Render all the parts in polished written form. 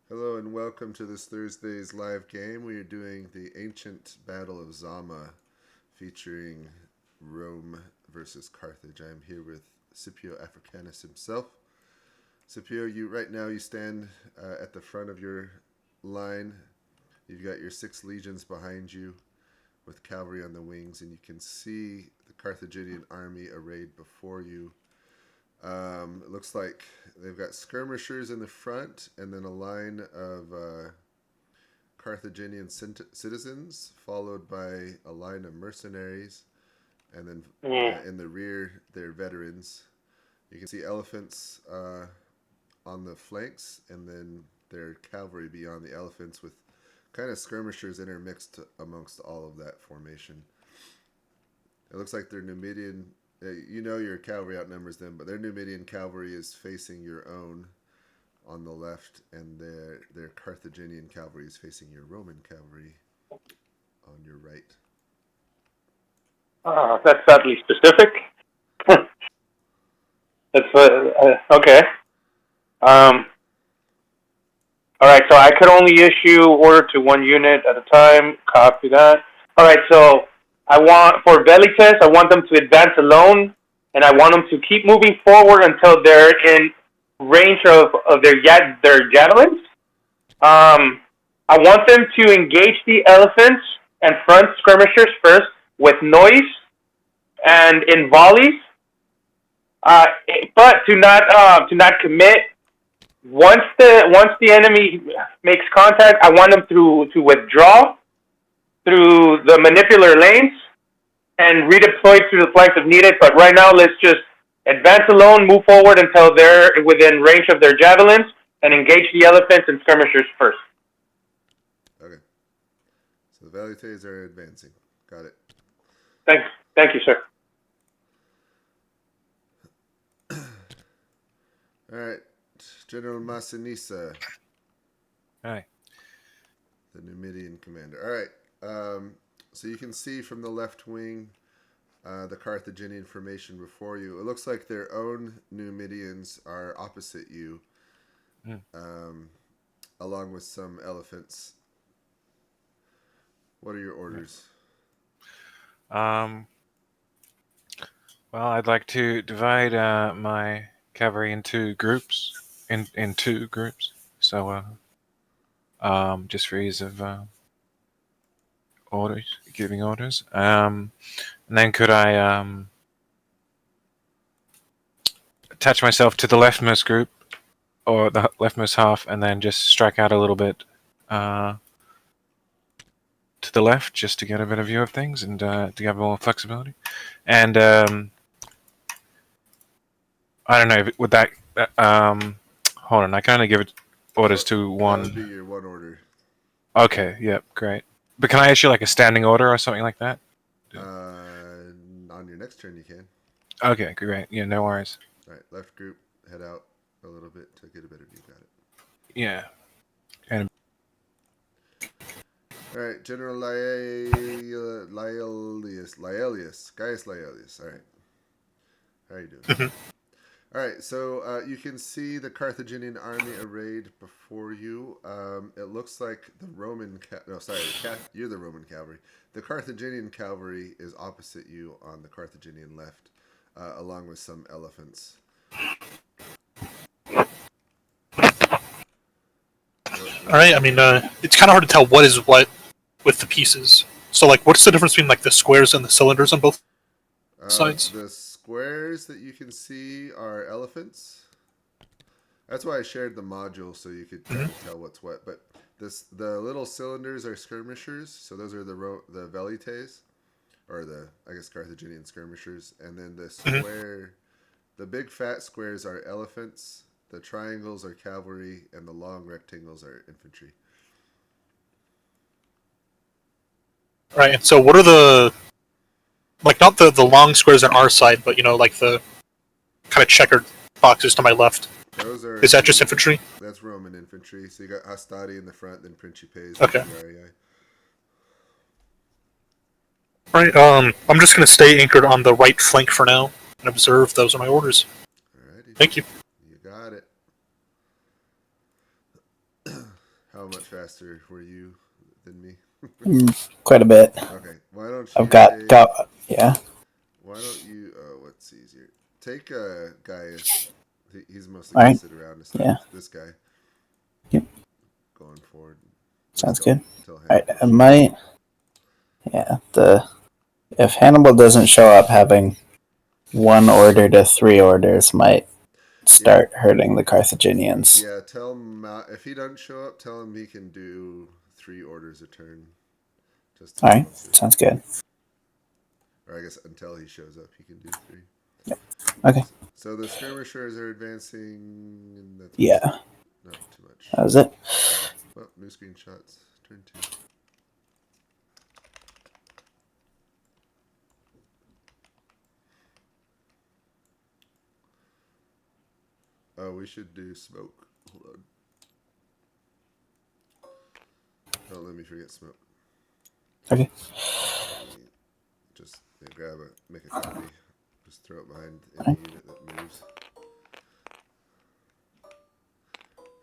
Hello and welcome to this Thursday's live game. We are doing the Ancient Battle of Zama featuring Rome versus Carthage. I am here with Scipio Africanus himself. Scipio, you stand at the front of your line. You've got your 6 legions behind you with cavalry on the wings, and you can see the Carthaginian army arrayed before you. It looks like they've got skirmishers in the front, and then a line of Carthaginian citizens, followed by a line of mercenaries, and then in the rear, they're veterans. You can see elephants on the flanks, and then their cavalry beyond the elephants, with kind of skirmishers intermixed amongst all of that formation. It looks like they're Numidian. You know your cavalry outnumbers them, but their Numidian cavalry is facing your own on the left, and their Carthaginian cavalry is facing your Roman cavalry on your right. That's sadly specific. That's okay. All right, so I could only issue order to 1 unit at a time. Copy that. All right, so I want for Velites, I want them to advance alone, and I want them to keep moving forward until they're in range of their javelins. I want them to engage the elephants and front skirmishers first with noise and in volleys, but to not commit. Once the enemy makes contact, I want them to withdraw through the manipular lanes and redeploy through the flanks if needed. But right now, let's just advance alone, move forward until they're within range of their javelins, and engage the elephants and skirmishers first. Okay. So the Velites are advancing. Got it. Thank you, sir. All right. General Massinissa. Hi. The Numidian commander. All right. So you can see from the left wing the Carthaginian formation before you. It looks like their own Numidians are opposite you, along with some elephants. What are your orders? Well, I'd like to divide my cavalry into groups, in 2 groups. So, just for ease of giving orders. And then could I attach myself to the leftmost group, or the leftmost half, and then just strike out a little bit to the left, just to get a better view of things and to have more flexibility. And I don't know, would that hold on, I can only give it orders to one. That would be your one order. Okay, yep, great. But can I issue like a standing order or something like that? On your next turn you can. Okay, great. Yeah, no worries. All right, left group, head out a little bit to get a better view. Got it. Yeah. And all right, General Gaius Laelius. All right. How are you doing? All right, so you can see the Carthaginian army arrayed before you. It looks like the Roman... you're the Roman cavalry. The Carthaginian cavalry is opposite you on the Carthaginian left, along with some elephants. All right, I mean, it's kind of hard to tell what is what with the pieces. So, like, what's the difference between, like, the squares and the cylinders on both sides? The squares that you can see are elephants. That's why I shared the module, so you could kind of tell what's what. But the little cylinders are skirmishers, so those are the Velites, or the, I guess, Carthaginian skirmishers. And then the square, the big fat squares are elephants, the triangles are cavalry, and the long rectangles are infantry. Right, and so what are the... Like, not the long squares on our side, but, you know, like the kind of checkered boxes to my left. Those are... Is that just infantry? That's Roman infantry. So you got Hastati in the front, then Principes. Okay. Right, I'm just going to stay anchored on the right flank for now and observe. Those are my orders. Alrighty. Thank you. You got it. How much faster were you than me? Quite a bit. Okay, why don't you I've got yeah. Why don't you? What's easier? Take Gaius. He's mostly All gonna right. sit around this Yeah. This guy. Yep. Going forward. Sounds good. Until All right, Hannibal I shows might. Yeah. If Hannibal doesn't show up, having 1 order to 3 orders might start hurting the Carthaginians. Yeah, tell him if he doesn't show up, tell him he can do 3 orders a turn. Just All right, sounds good. Or I guess until he shows up, he can do 3. Yep. Okay. So the skirmishers are advancing. And that's Yeah. not too much. That was it. Well, new screenshots. Turn 2. Oh, we should do smoke. Hold on. Don't let me forget smoke. Okay. Just make a copy. Just throw it behind any unit that moves.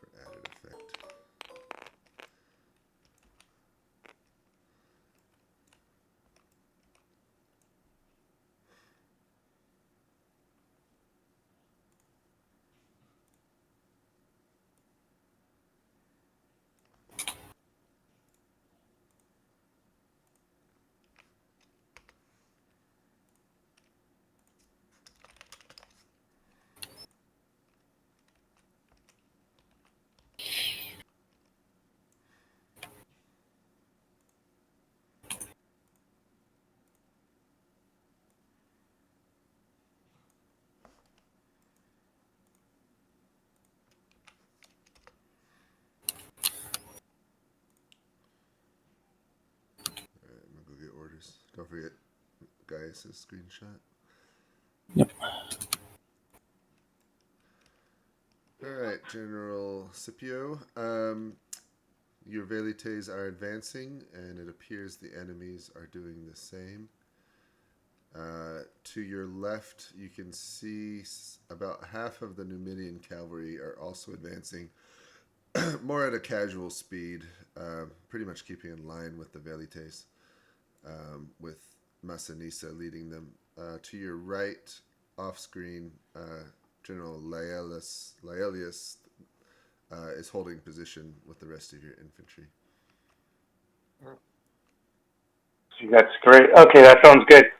For added effect. I'm gonna go get orders. Don't forget Gaius' screenshot. Yep. Alright, General Scipio. Your velites are advancing, and it appears the enemies are doing the same. To your left, you can see about half of the Numidian cavalry are also advancing, more at a casual speed, pretty much keeping in line with the velites, with Massinissa leading them. To your right, off screen, General Laelius is holding position with the rest of your infantry. That's great. Okay, that sounds good.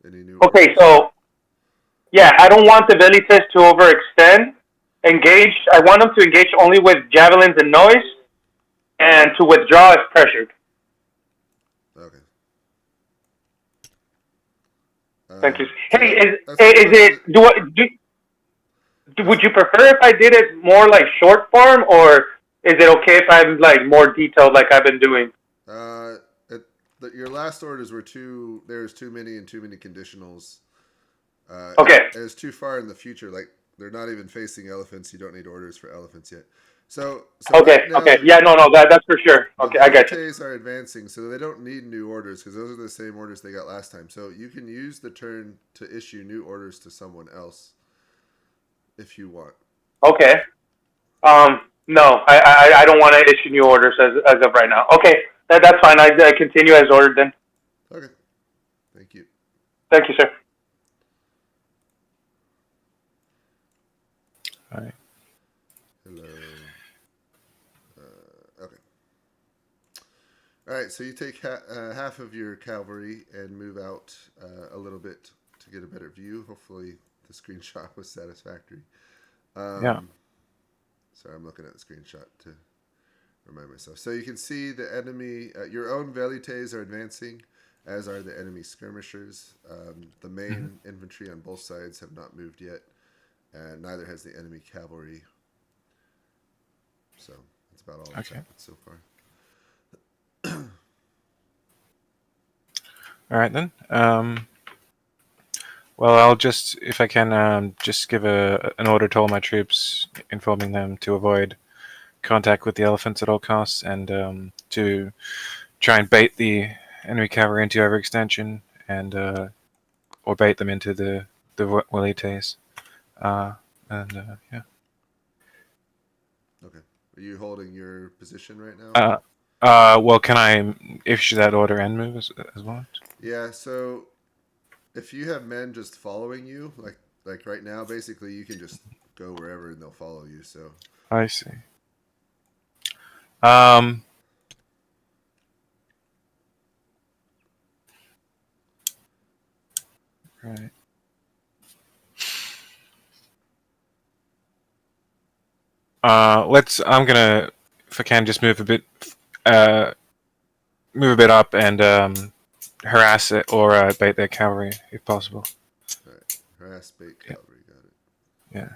Any new Okay, orders? so yeah, I don't want the velites to overextend. Engage. I want them to engage only with javelins and noise, and to withdraw if pressured. Okay. Thank you. So Hey, would you prefer if I did it more like short form, or is it okay if I'm like more detailed like I've been doing? Your last orders were there's too many and too many conditionals. Okay. It's too far in the future. Like, they're not even facing elephants. You don't need orders for elephants yet. So okay, right now, okay. Yeah, no, that's for sure. Okay, I got you. The are advancing, so they don't need new orders because those are the same orders they got last time. So you can use the turn to issue new orders to someone else if you want. Okay. No, I don't want to issue new orders as of right now. Okay, that's fine. I continue as ordered then. Okay. Thank you. Thank you, sir. All right. Hello. Okay. All right, so you take half of your cavalry and move out a little bit to get a better view. Hopefully the screenshot was satisfactory. Yeah. Sorry, I'm looking at the screenshot to remind myself. So you can see the enemy, your own velites are advancing, as are the enemy skirmishers. The main infantry on both sides have not moved yet, and neither has the enemy cavalry. So that's about all that's happened so far. All right then. Well, I'll just, if I can, just give an order to all my troops, informing them to avoid contact with the elephants at all costs, and to try and bait the enemy cavalry into overextension, and or bait them into the velites. Yeah. Okay. Are you holding your position right now? Well, can I issue that order and move as well? Yeah. So if you have men just following you, like right now, basically you can just go wherever and they'll follow you. So I see. Right. I'm gonna, if I can, just move a bit up and harass it or bait their cavalry if possible. all right, harass bait cavalry. Got it. Yeah.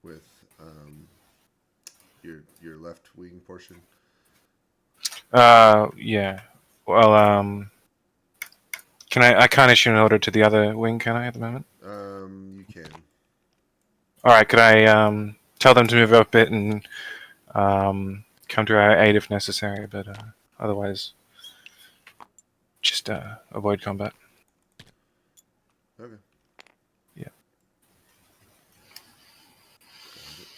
With your left wing portion. Yeah. Well, can I can't issue an order to the other wing, can I, at the moment? You can. All right. Could I tell them to move up a bit and come to our aid if necessary, but otherwise, just avoid combat. Okay. Yeah. Got it.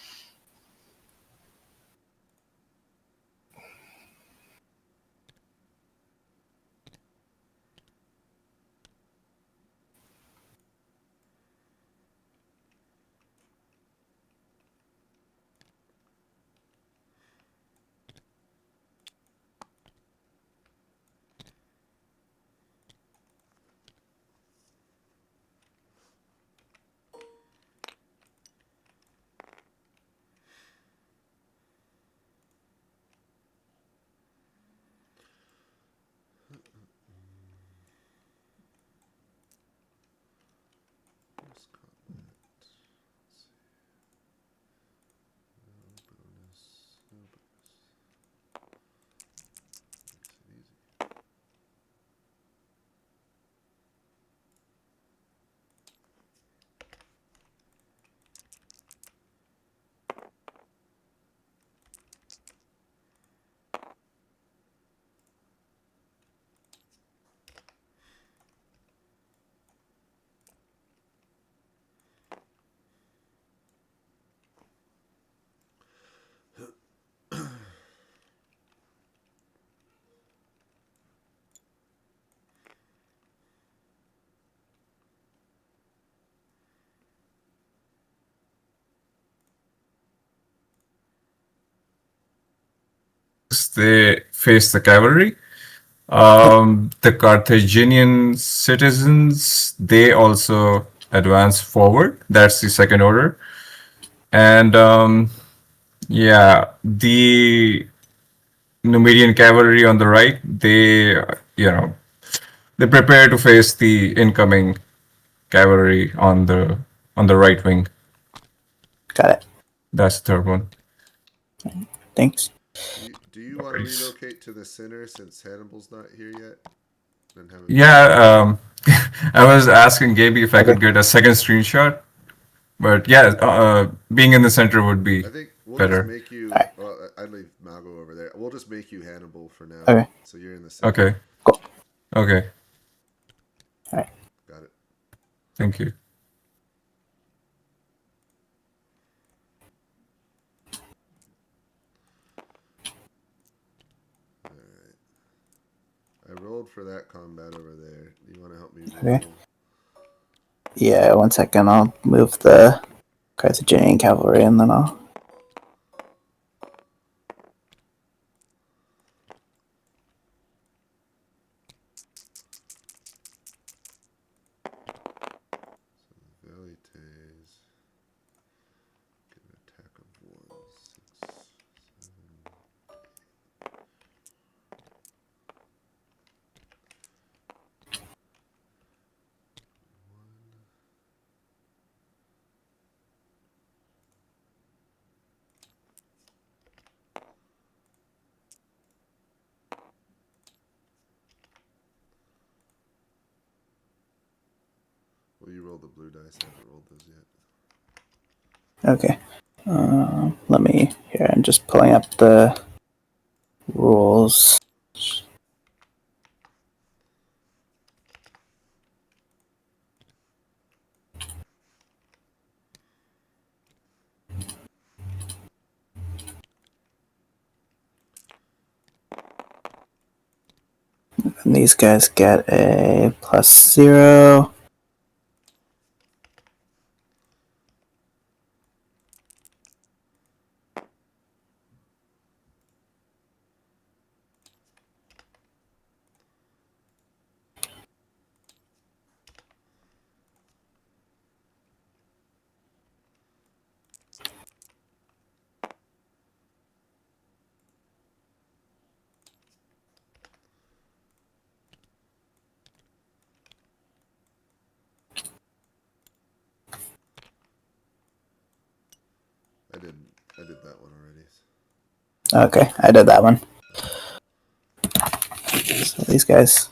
Bonus combat. Let's see. No bonus. No bonus. Makes it easy. They face the cavalry. The Carthaginian citizens, they also advance forward. That's the second order. And yeah, the Numidian cavalry on the right, they prepare to face the incoming cavalry on the right wing. Got it. That's the third one. Thanks. Do you want to relocate to the center since Hannibal's not here yet? And have Yeah, I was asking Gaby if I could get a second screenshot, but yeah, being in the center would be I think we'll just better. make you. Alright. Well, I'd leave Mago over there. We'll just make you Hannibal for now. Okay. So you're in the center. Okay. Cool. Okay. Alright. Got it. Thank you. All right. I rolled for that combat over there. Do you want to help me Okay. roll? Yeah, 1 second. I'll move the Carthaginian cavalry and then I'll. Velites. Get an attack of 1, 6, 7. Well, you rolled the blue dice. I haven't rolled those yet. Okay. Let me. Here, I'm just pulling up the rules. And these guys get a +0. I did that one already. Okay, I did that one. So these guys,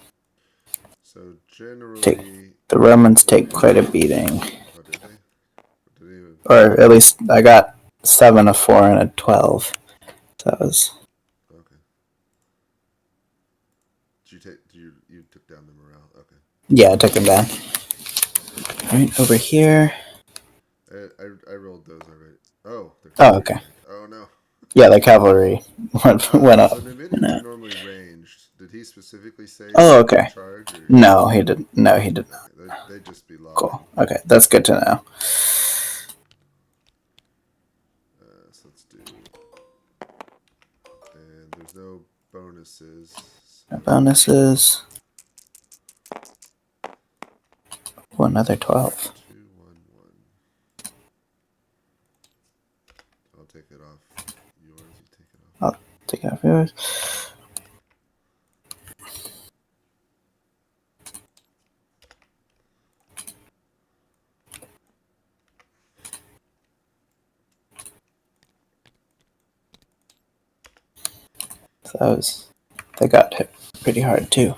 So generally, the Romans take quite a beating. oh, did they? Did they even? Or at least I got 7, a 4, and a 12. So that was. Okay. Did you take? You took down the morale? Okay. Yeah, I took him down. Right over here. I rolled those already. Oh. Oh, okay. Oh no. Yeah, the cavalry went up. So Numidians are normally ranged. Did he specifically say? Oh, okay. Charge? Or? No, he didn't. No, he did not. They just be lobbing. Cool. Okay, that's good to know. So let's do. And there's no bonuses. No bonuses. Oh, another 12. 2, 1, 1. I'll take it off yours. You take it off. I'll take it off yours. So they got hit pretty hard too.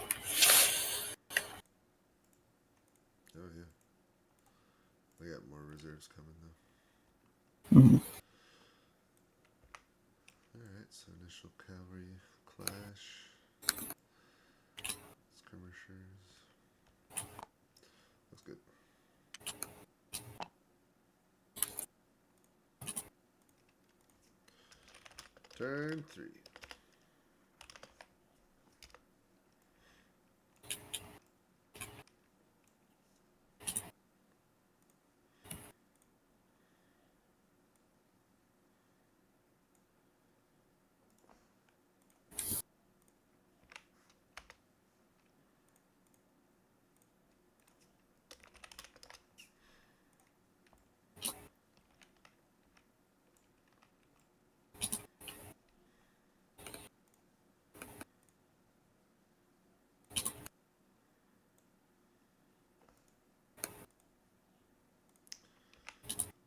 Oh yeah. They got more reserves coming though. Mm-hmm. Alright, so initial cavalry clash. Skirmishers. That's good. Turn 3.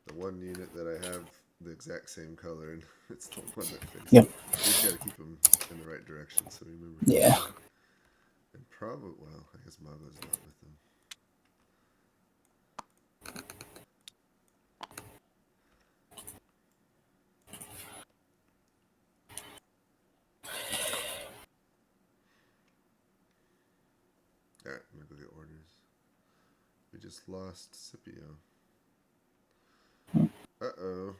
The one unit that I have the exact same color, and it's the one that faces. Yep. You just gotta keep them in the right direction, so remember. Yeah. And probably, well, I guess Mago's not with them. Alright, I'm gonna go get orders. We just lost Scipio. Uh-oh.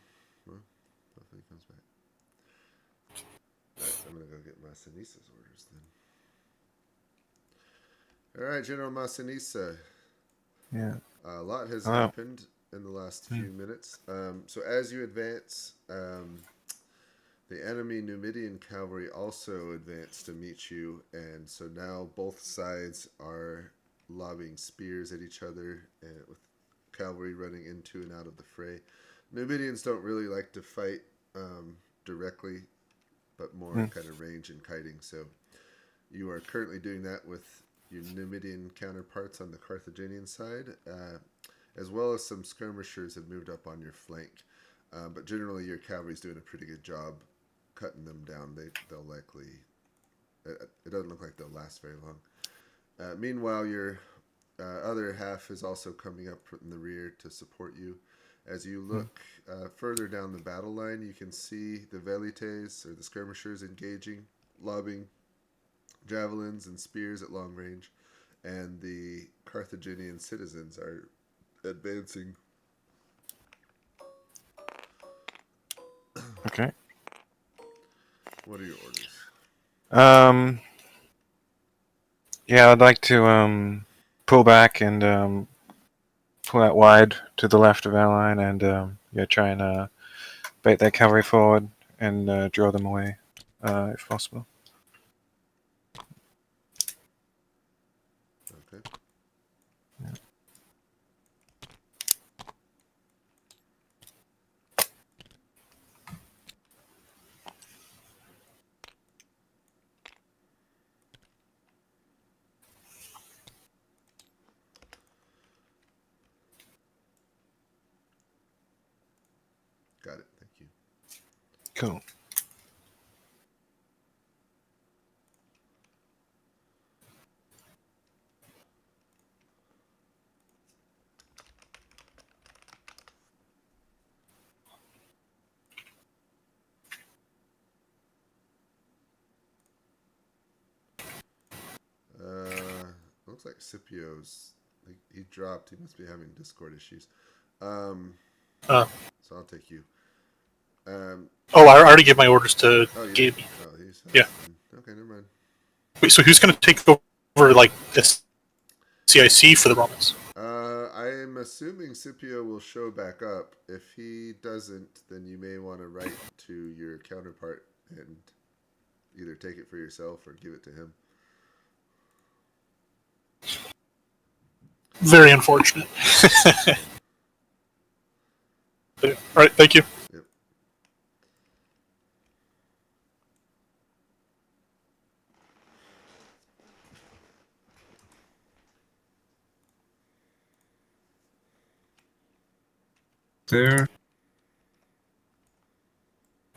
Well, hopefully he comes back. Alright, I'm gonna go get Massinisa's orders then. Alright, General Massinissa. Yeah. A lot has Hello. happened in the last few minutes. So as you advance, the enemy Numidian cavalry also advanced to meet you, and so now both sides are lobbing spears at each other, and with cavalry running into and out of the fray. Numidians don't really like to fight directly, but more kind of range and kiting. So you are currently doing that with your Numidian counterparts on the Carthaginian side, as well as some skirmishers have moved up on your flank. But generally, your cavalry's doing a pretty good job cutting them down. They'll likely. It doesn't look like they'll last very long. Meanwhile, your other half is also coming up in the rear to support you. As you look further down the battle line, you can see the velites, or the skirmishers, engaging, lobbing javelins and spears at long range, and the Carthaginian citizens are advancing. Okay. What are your orders? Yeah, I'd like to pull back and pull out wide to the left of our line and try and bait that cavalry forward and draw them away if possible. Okay. Got it. Thank you. Cool. Looks like Scipio's. He dropped. He must be having Discord issues. So I'll take you. Oh, I already gave my orders to Gabe. Oh, he's Yeah. Okay, never mind. Wait, so who's going to take over like this CIC for the Romans? I am assuming Scipio will show back up. If he doesn't, then you may want to write to your counterpart and either take it for yourself or give it to him. Very unfortunate. All right, thank you. Yep. There.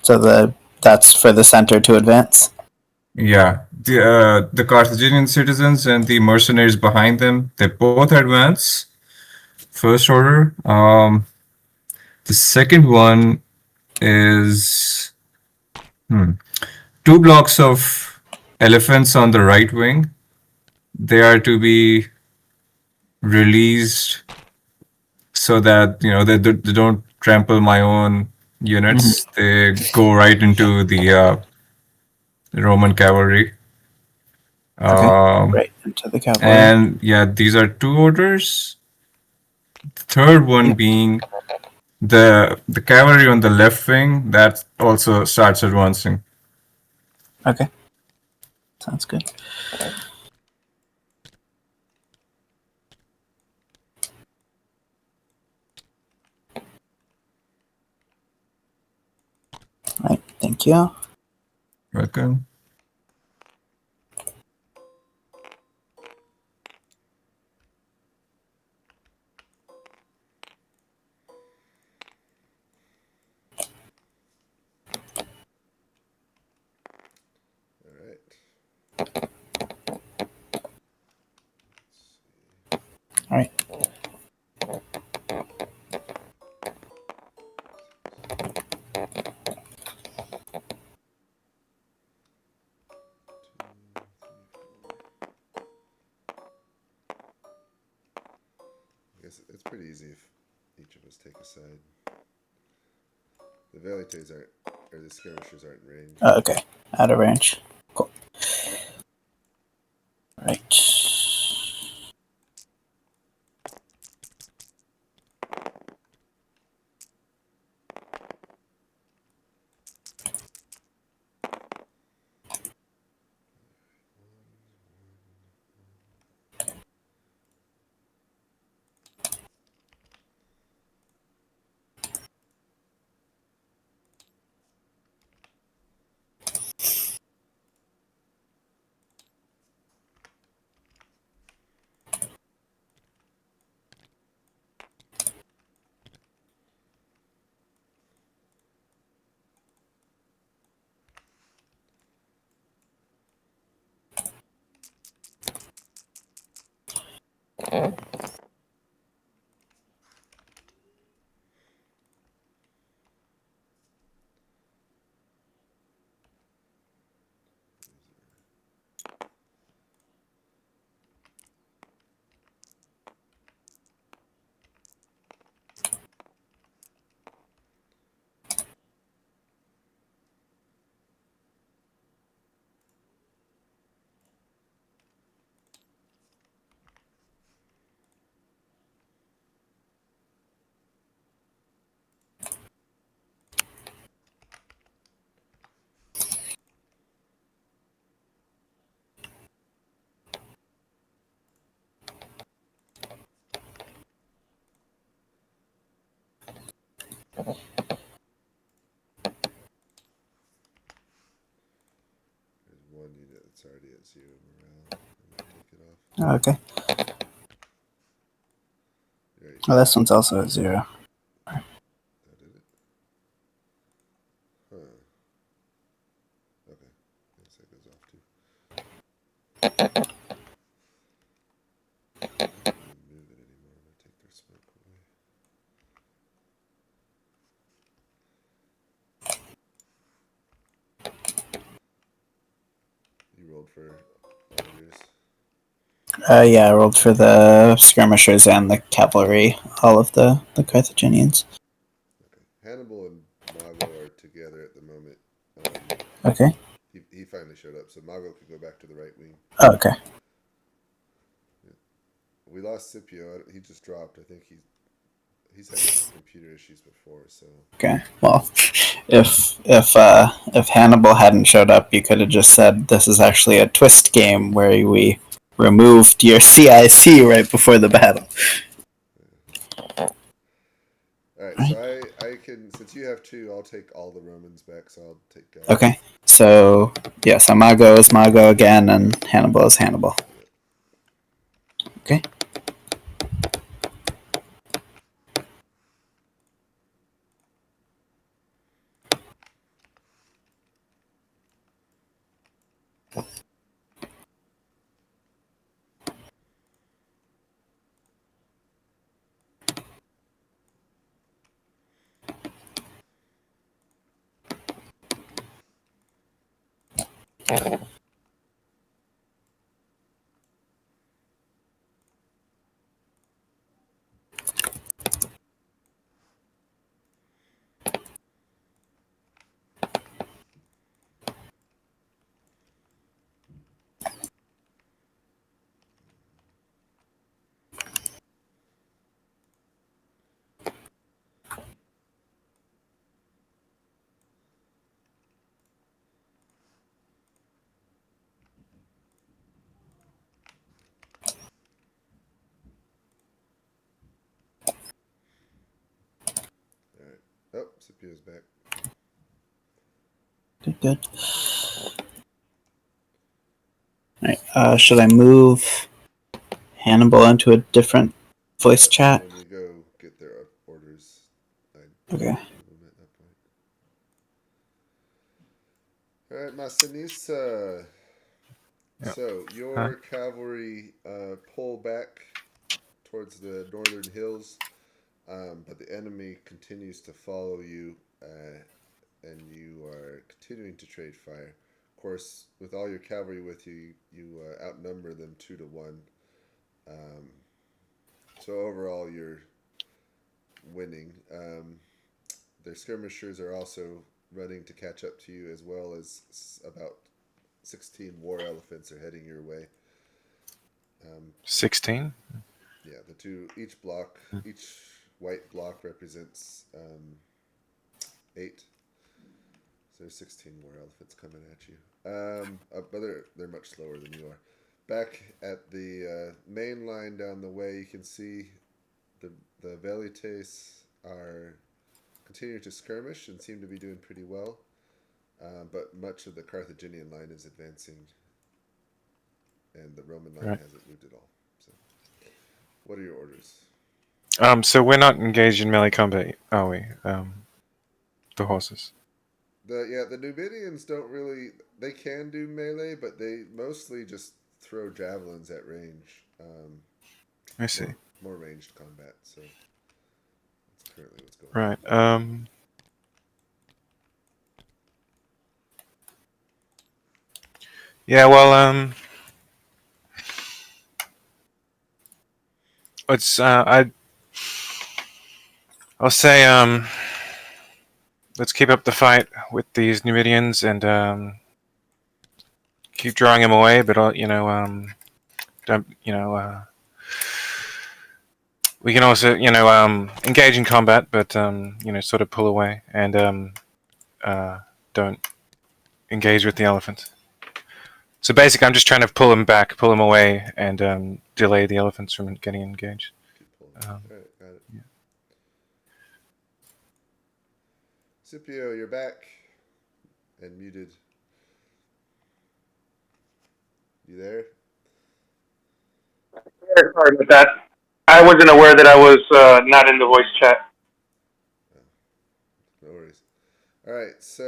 So that's for the center to advance. Yeah, the Carthaginian citizens and the mercenaries behind them, they both advance. First order. The second one is 2 blocks of elephants on the right wing. They are to be released so that they don't trample my own units. They go right into the Roman cavalry. Right into the cavalry. And yeah, these are 2 orders. The third one being the cavalry on the left wing that also starts advancing. Okay. Sounds good. All right. Thank you. Welcome. All right. I guess it's pretty easy if each of us take a side. The velites aren't, or the skirmishers aren't in range. Okay. Out of range. Cool. Right. There's one unit that's already at 0 morale. I'm gonna take it off. Okay. There you Oh, go. this one's also at 0. Oh, did it? Huh. Okay. I guess that goes off too. I don't even move it anymore. I'm gonna take their smoke away. You rolled for all yours. Yeah, I rolled for the skirmishers and the cavalry, all of the Carthaginians. Okay. Hannibal and Mago are together at the moment. Okay. He finally showed up, so Mago could go back to the right wing. Oh, okay. We lost Scipio. He just dropped. I think he's had some computer issues before, so. Okay. Well, if Hannibal hadn't showed up, you could have just said this is actually a twist game where we removed your CIC right before the battle. Alright, so I can, since you have 2, I'll take all the Romans back, so I'll take Okay. So yeah, so Mago is Mago again, and Hannibal is Hannibal. Okay. Alright. Oh, Scipio's back. Good. Alright, should I move Hannibal into a different voice chat? When we go get their orders, Okay. at that point. Alright, Masinisa. Yeah. So, your cavalry pull back towards the northern hills, but the enemy continues to follow you, and you are continuing to trade fire. Of course, with all your cavalry with you, you outnumber them 2 to 1. So overall, you're winning. Their skirmishers are also running to catch up to you, as well as about 16 war elephants are heading your way. 16? Yeah, the 2, each white block represents 8. So there's 16 war elephants coming at you. But they're much slower than you are. Back at the main line down the way, you can see the Velites are continuing to skirmish and seem to be doing pretty well. But much of the Carthaginian line is advancing, and the Roman line hasn't moved at all. So, what are your orders? So we're not engaged in melee combat, are we? The horses. The Numidians don't really. They can do melee, but they mostly just throw javelins at range. I see. More ranged combat. So that's currently what's going Right. on. Yeah. Well. It's. I'll say. Let's keep up the fight with these Numidians and keep drawing them away. But don't we can also engage in combat, but sort of pull away and don't engage with the elephants. So basically, I'm just trying to pull them back, pull them away, and delay the elephants from getting engaged. Keep pulling. All right, got it. Yeah. Scipio, you're back and muted. You there? Sorry about that. I wasn't aware that I was not in the voice chat. No worries. All right, so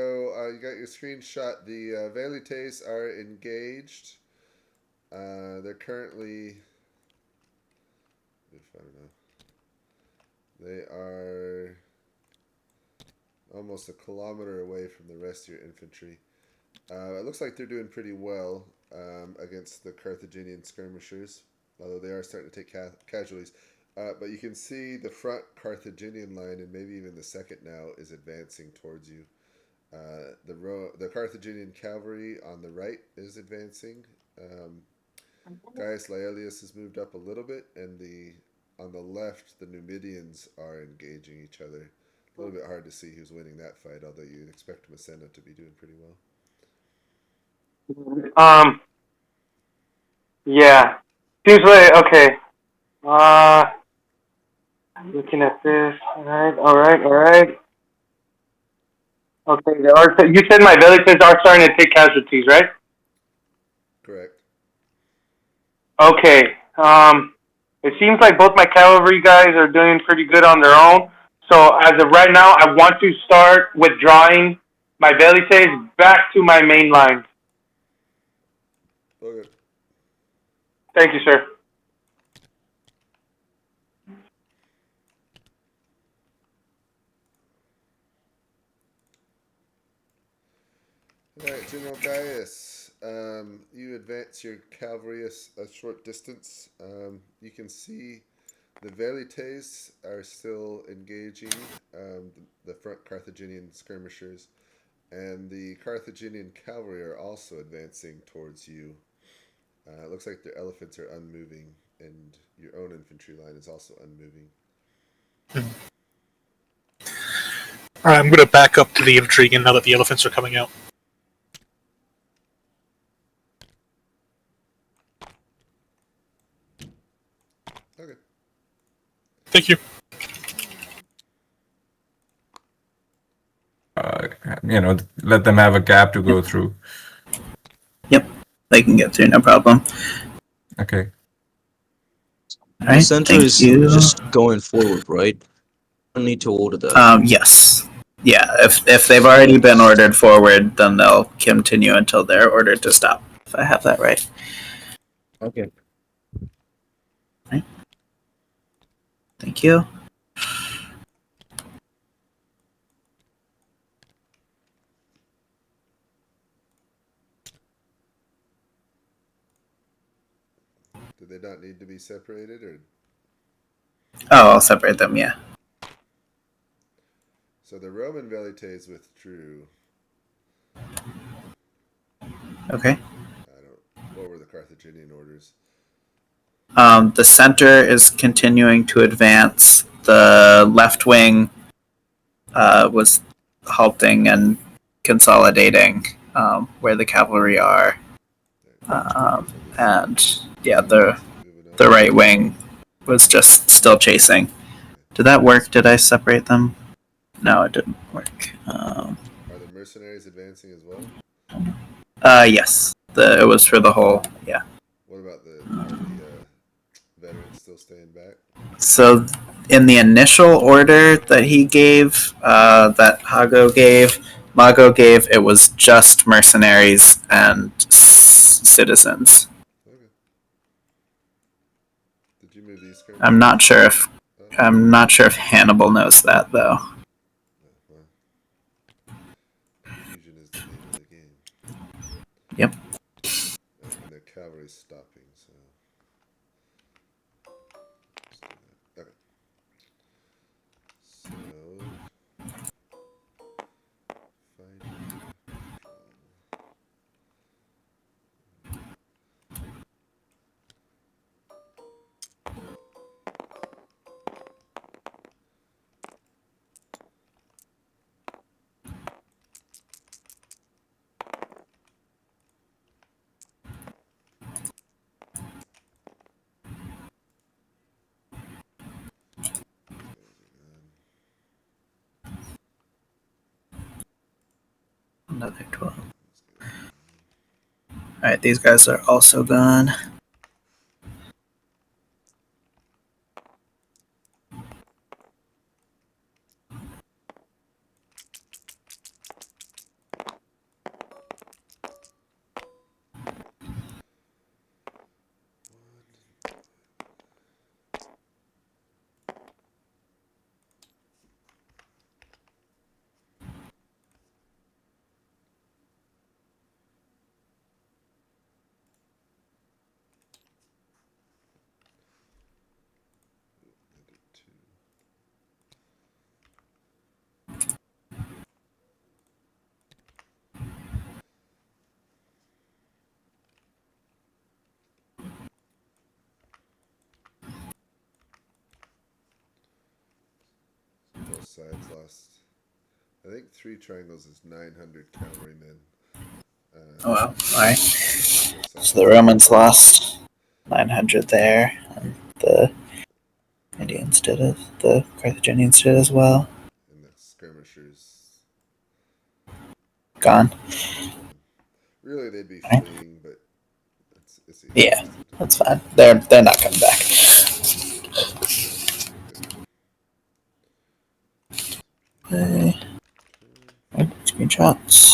you got your screenshot. The Velites are engaged. They're currently, if I don't know, they are almost a kilometer away from the rest of your infantry. It looks like they're doing pretty well against the Carthaginian skirmishers, although they are starting to take casualties. But you can see the front Carthaginian line, and maybe even the second now, is advancing towards you. The Carthaginian cavalry on the right is advancing. Gaius Laelius has moved up a little bit, and on the left, the Numidians are engaging each other. A little bit hard to see who's winning that fight, although you'd expect Massena to be doing pretty well. Yeah. Seems like, okay. Looking at this. Alright. Okay, you said my villages are starting to take casualties, right? Correct. Okay. It seems like both my cavalry guys are doing pretty good on their own. So as of right now, I want to start withdrawing my villages back to my main line. Okay. Thank you, sir. All right, General Gaius, you advance your cavalry a short distance. You can see the Velites are still engaging the front Carthaginian skirmishers, and the Carthaginian cavalry are also advancing towards you. It looks like their elephants are unmoving, and your own infantry line is also unmoving. Alright, I'm going to back up to the infantry again now that the elephants are coming out. Okay. Thank you. Let them have a gap to go through. Yep, they can get through, no problem. Okay. All right, The center thank is you. just going forward, right? I don't need to order that. Yes. Yeah, if they've already been ordered forward, then they'll continue until they're ordered to stop, if I have that right. Okay. Thank you. Do they not need to be separated, or? Oh, I'll separate them, yeah. So the Roman Velites withdrew. Okay. What were the Carthaginian orders? The center is continuing to advance. The left wing was halting and consolidating where the cavalry are. And yeah, the right wing was just still chasing. Did that work? Did I separate them? No, it didn't work. Are the mercenaries advancing as well? Yes. It was for the whole, yeah. What about the veterans still staying back? So in the initial order that he gave, that Mago gave, it was just mercenaries and citizens. Okay. Did you move these? I'm not sure if Hannibal knows that though. Confusion is the name of the game. Yep. And their cavalry's stopping, so. Okay. So. Another 12. Alright, these guys are also gone. Both sides lost. I think 3 triangles is 900 cavalrymen. Oh well, alright. Both So sides. the Romans lost 900 there, and the Indians did it. The Carthaginians did as well. And the skirmishers. Gone. Really, they'd be Alright. fleeing, but it's easy. Yeah, that's fine. They're not coming back. Okay. Screenshots.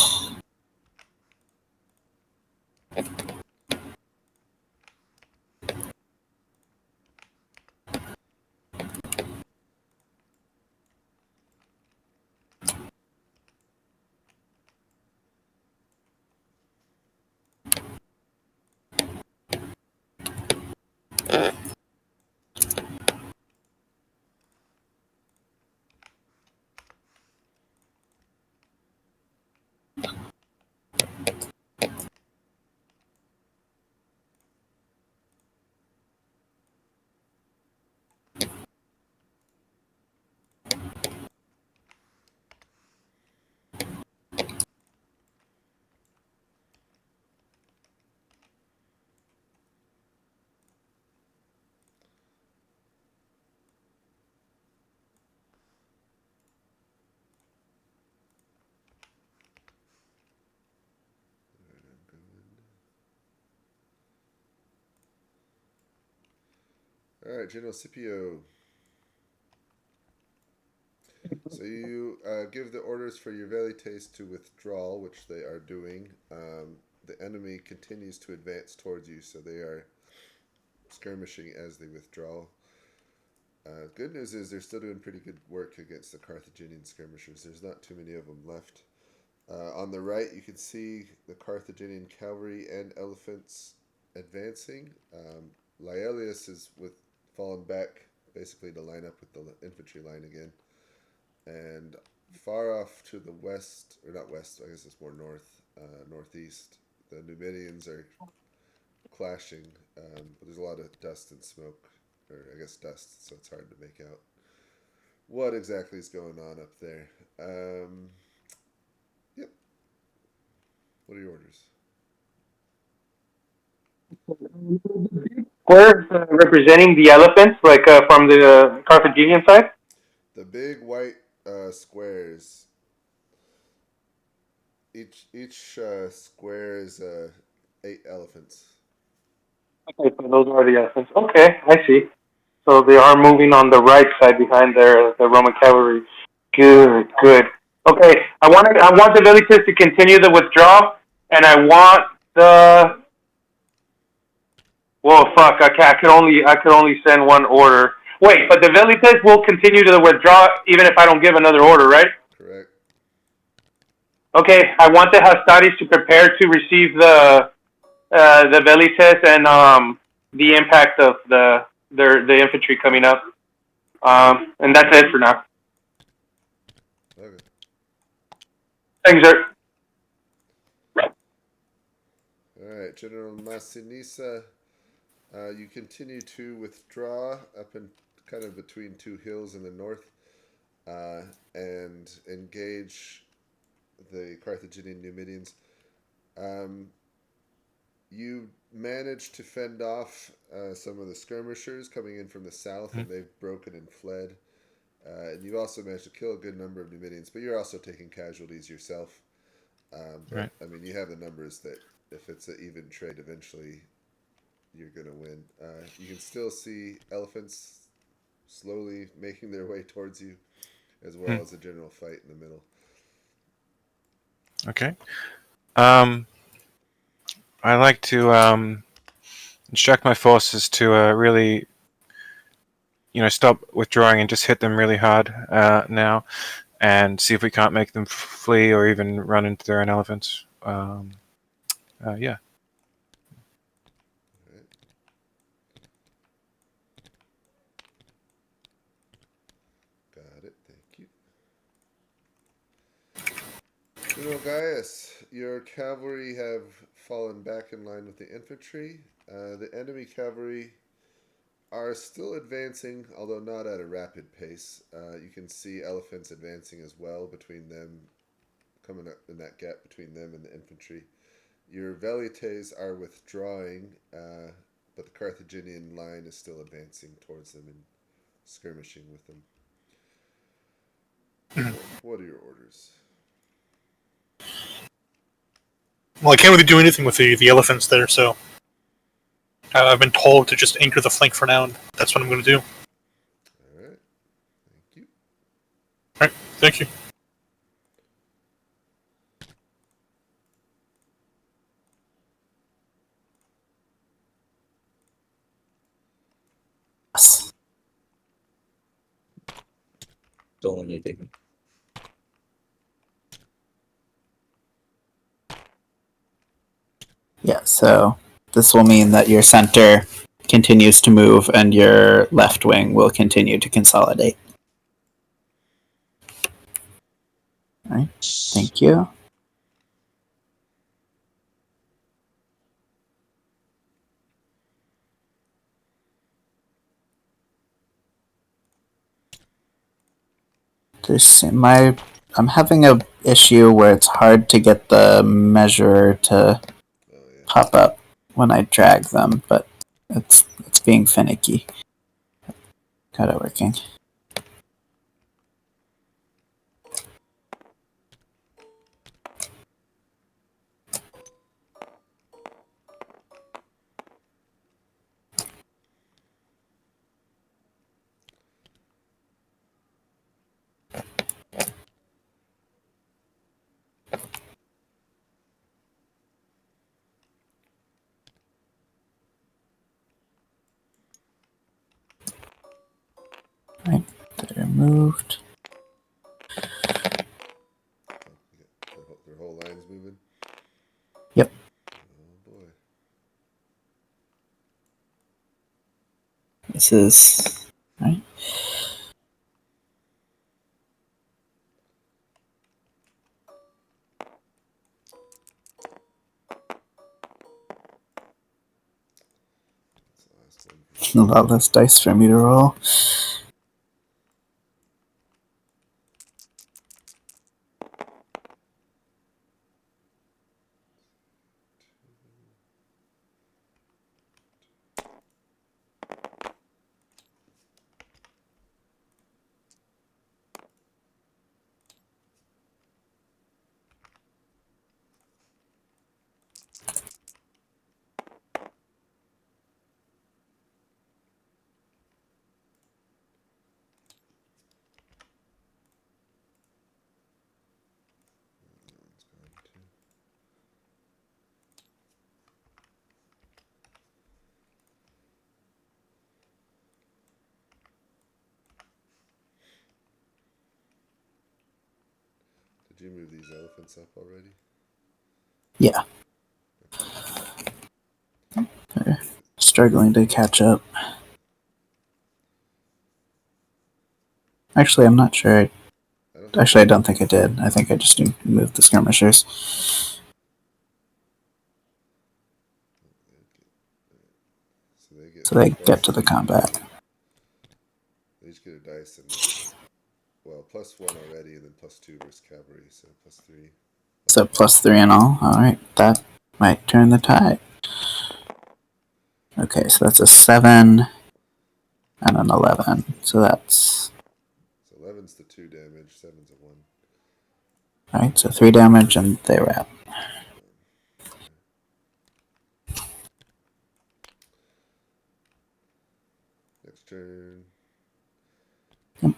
All right, General Scipio. So you give the orders for your velites to withdraw, which they are doing. The enemy continues to advance towards you, so they are skirmishing as they withdraw. Good news is they're still doing pretty good work against the Carthaginian skirmishers. There's not too many of them left. On the right, you can see the Carthaginian cavalry and elephants advancing. Laelius is fallen back, basically to line up with the infantry line again. And far off to the west, or not west, I guess it's more north, northeast, the Numidians are clashing, but there's a lot of dust and smoke, or I guess dust, so it's hard to make out what exactly is going on up there. Yep. What are your orders? Squares representing the elephants, like from the Carthaginian side. The big white squares. Each square is 8 elephants. Okay, so those are the elephants. Okay, I see. So they are moving on the right side behind the Roman cavalry. Good, good. Okay, I want the villagers to continue the withdrawal, and I want the. Well, fuck! I could only send one order. Wait, but the villagers will continue to withdraw even if I don't give another order, right? Correct. Okay, I want the Hastaris to prepare to receive the velites and the impact of the infantry coming up. And that's it for now. Okay. Thanks, sir. All right, General Massinissa. You continue to withdraw up in kind of between 2 hills in the north and engage the Carthaginian Numidians. You managed to fend off some of the skirmishers coming in from the south, and they've broken and fled. And you've also managed to kill a good number of Numidians, but you're also taking casualties yourself. But Right. I mean, you have the numbers that if it's an even trade, eventually you're gonna win. You can still see elephants slowly making their way towards you, as well as a general fight in the middle. Okay. I like to instruct my forces to really, stop withdrawing and just hit them really hard now, and see if we can't make them flee or even run into their own elephants. Yeah. Right. Got it. Thank you. General Gaius, your cavalry have fallen back in line with the infantry. The enemy cavalry are still advancing, although not at a rapid pace. You can see elephants advancing as well between them, coming up in that gap between them and the infantry. Your velites are withdrawing, but the Carthaginian line is still advancing towards them and skirmishing with them. What are your orders? Well, I can't really do anything with the elephants there, so I've been told to just anchor the flank for now, and that's what I'm going to do. All right. Thank you. All right, thank you. Don't anything. Yeah, so this will mean that your center continues to move and your left wing will continue to consolidate. All right, thank you. I'm having a issue where it's hard to get the measurer to pop up when I drag them, but it's being finicky. Got it working. Right, they're moved. Their whole line's moving? Yep. Oh boy. This is right. That's the last one. A lot less dice for me to roll. Did you move these elephants up already? Yeah. They're struggling to catch up. Actually, I'm not sure. I don't think I did. I think I just moved the skirmishers. So they get to the combat. They each get a dice and +1 already, and then +2 versus cavalry, so +3. So +3 in all. All right, that might turn the tide. Okay, so that's a 7 and an 11. So that's. So 11's the 2 damage, 7's a 1. Alright, so 3 damage and they wrap. Next turn. Yep.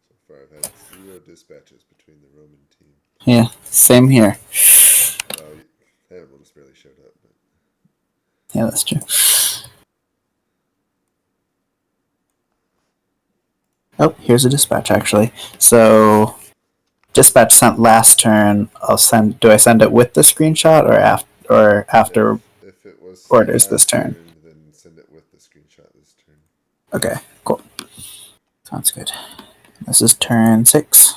So far, I've had 0 dispatches between the Roman team. Yeah, same here. Well, Hannibal just barely showed up. But... Yeah, that's true. Oh, here's a dispatch actually. So, dispatch sent last turn. Do I send it with the screenshot or after If it was orders this last turn? then send it with the screenshot this turn. Okay, cool. Sounds good. This is turn 6.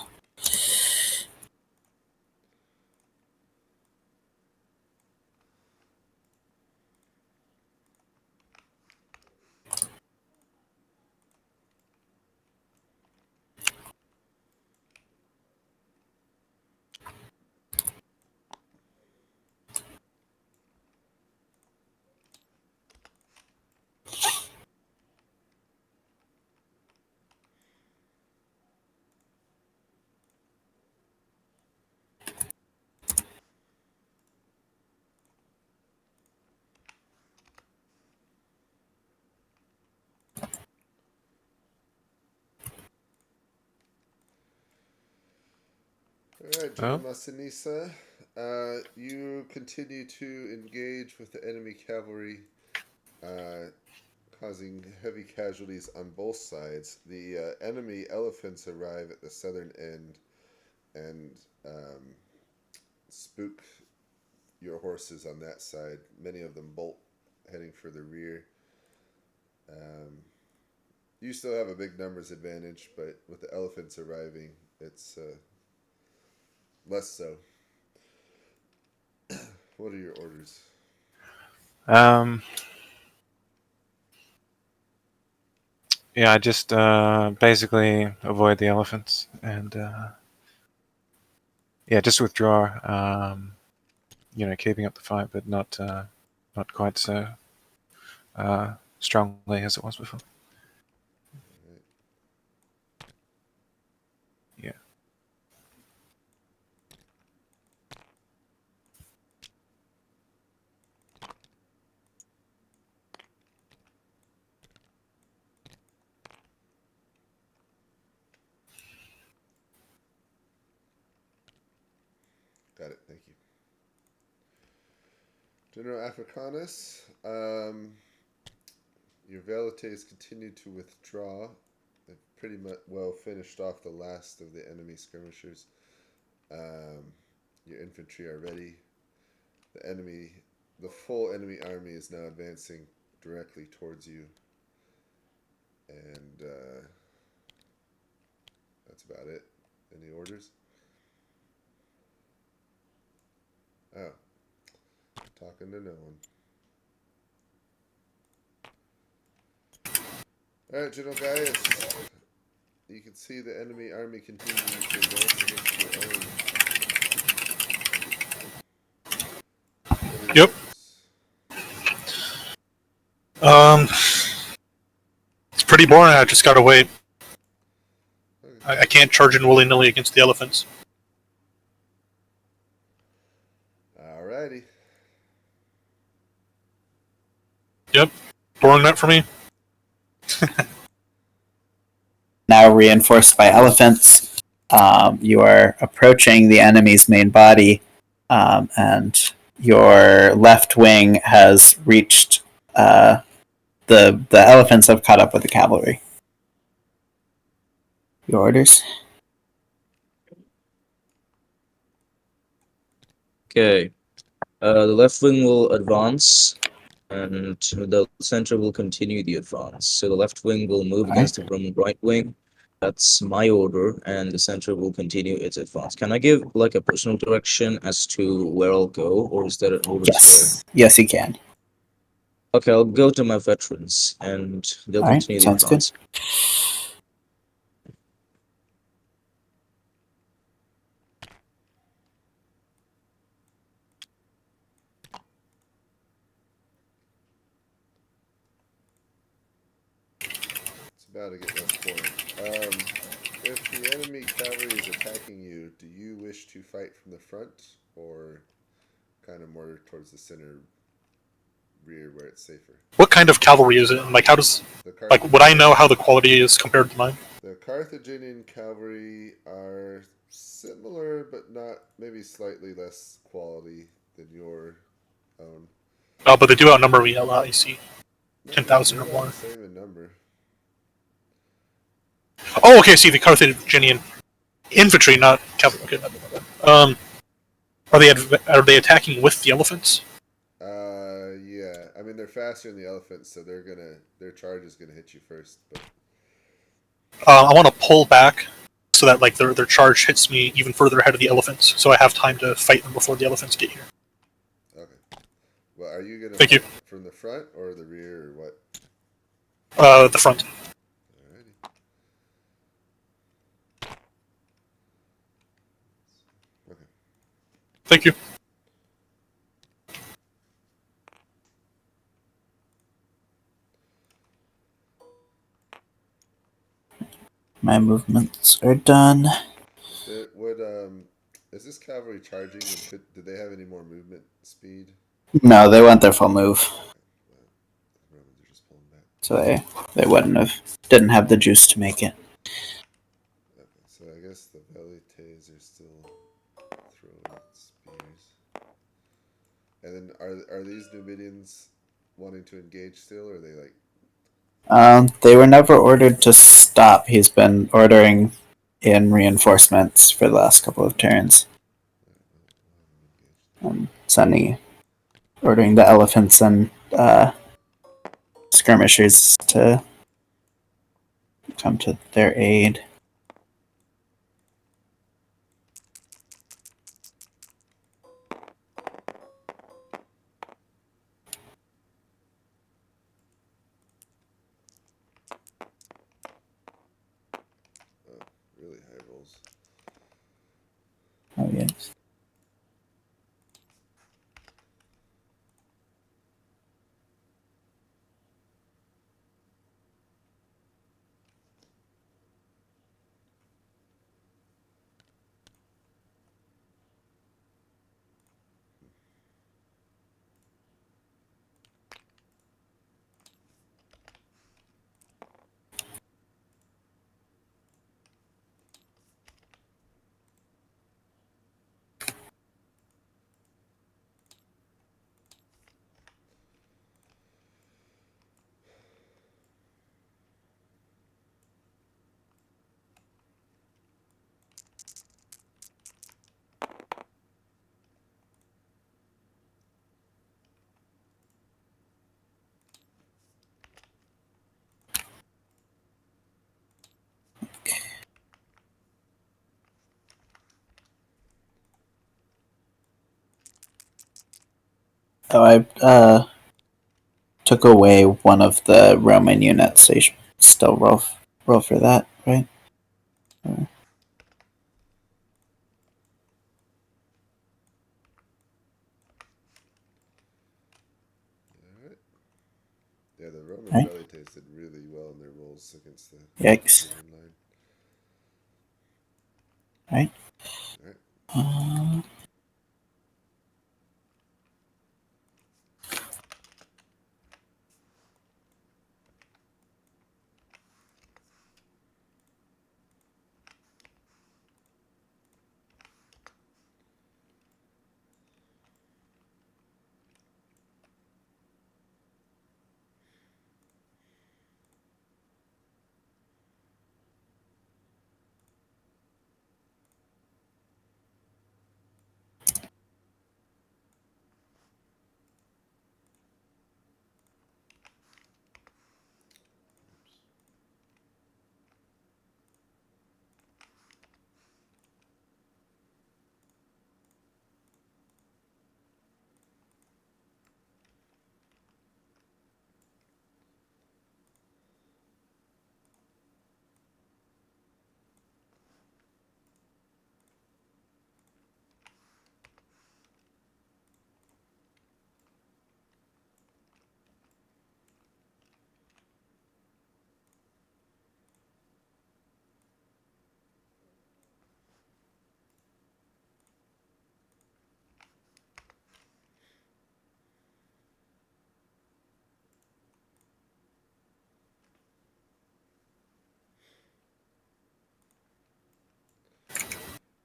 Alright, General Massinissa, you continue to engage with the enemy cavalry, causing heavy casualties on both sides. The enemy elephants arrive at the southern end and spook your horses on that side. Many of them bolt, heading for the rear. You still have a big numbers advantage, but with the elephants arriving, it's less so. What are your orders? Yeah, I just basically avoid the elephants and yeah, just withdraw. Keeping up the fight, but not quite so strongly as it was before. Yeah. Got it. Thank you. General Africanus, your velites continue to withdraw. They've pretty much well finished off the last of the enemy skirmishers. Your infantry are ready. The full enemy army is now advancing directly towards you. And that's about it. Any orders? Oh. Talking to no one. Alright, General Gaius. You can see the enemy army continuing to advance against your own. Yep. It's pretty boring. I just gotta wait. Okay. I can't charge in willy-nilly against the elephants. Alrighty. Yep. Boring night for me. Now reinforced by elephants, you are approaching the enemy's main body, and your left wing has reached. The elephants have caught up with the cavalry. Your orders? Okay. The left wing will advance, and the center will continue the advance. So the left wing will move against the Roman right wing. That's my order, and the center will continue its advance. Can I give like a personal direction as to where I'll go, or is there an order Yes. Yes, you can. Okay, I'll go to my veterans, and they'll All right, continue the sounds good. advance. about to get less boring. If the enemy cavalry is attacking you, do you wish to fight from the front or kind of more towards the center rear where it's safer? What kind of cavalry is it? And like, how does would I know how the quality is compared to mine? The Carthaginian cavalry are similar, but not maybe slightly less quality than your own. Oh, but they do outnumber me a lot. You see, 10,000 or more. Same in number. Oh, okay. See, the Carthaginian infantry, not cavalry. Okay, are they attacking with the elephants? Yeah. I mean, they're faster than the elephants, so their charge is gonna hit you first. But I want to pull back so that like their charge hits me even further ahead of the elephants, so I have time to fight them before the elephants get here. okay. Well, are you gonna Thank you. from the front or the rear or what? The front. Alrighty. Okay. Thank you. My movements are done. Is this cavalry charging? Did they have any more movement speed? No, they went their full move, The Romans are just pulling back. so they didn't have the juice to make it. Okay, so I guess the velites are still throwing spears. And then are these Numidians wanting to engage still, or are they like? They were never ordered to stop. He's been ordering in reinforcements for the last couple of turns. Ordering the elephants and skirmishers to come to their aid. Really high rolls. Oh yes. Oh, I took away one of the Roman units, so you should still roll for that, right? Alright. Yeah, the Roman Right. velites did really well in their rolls against the Yikes. line. Right. Alright.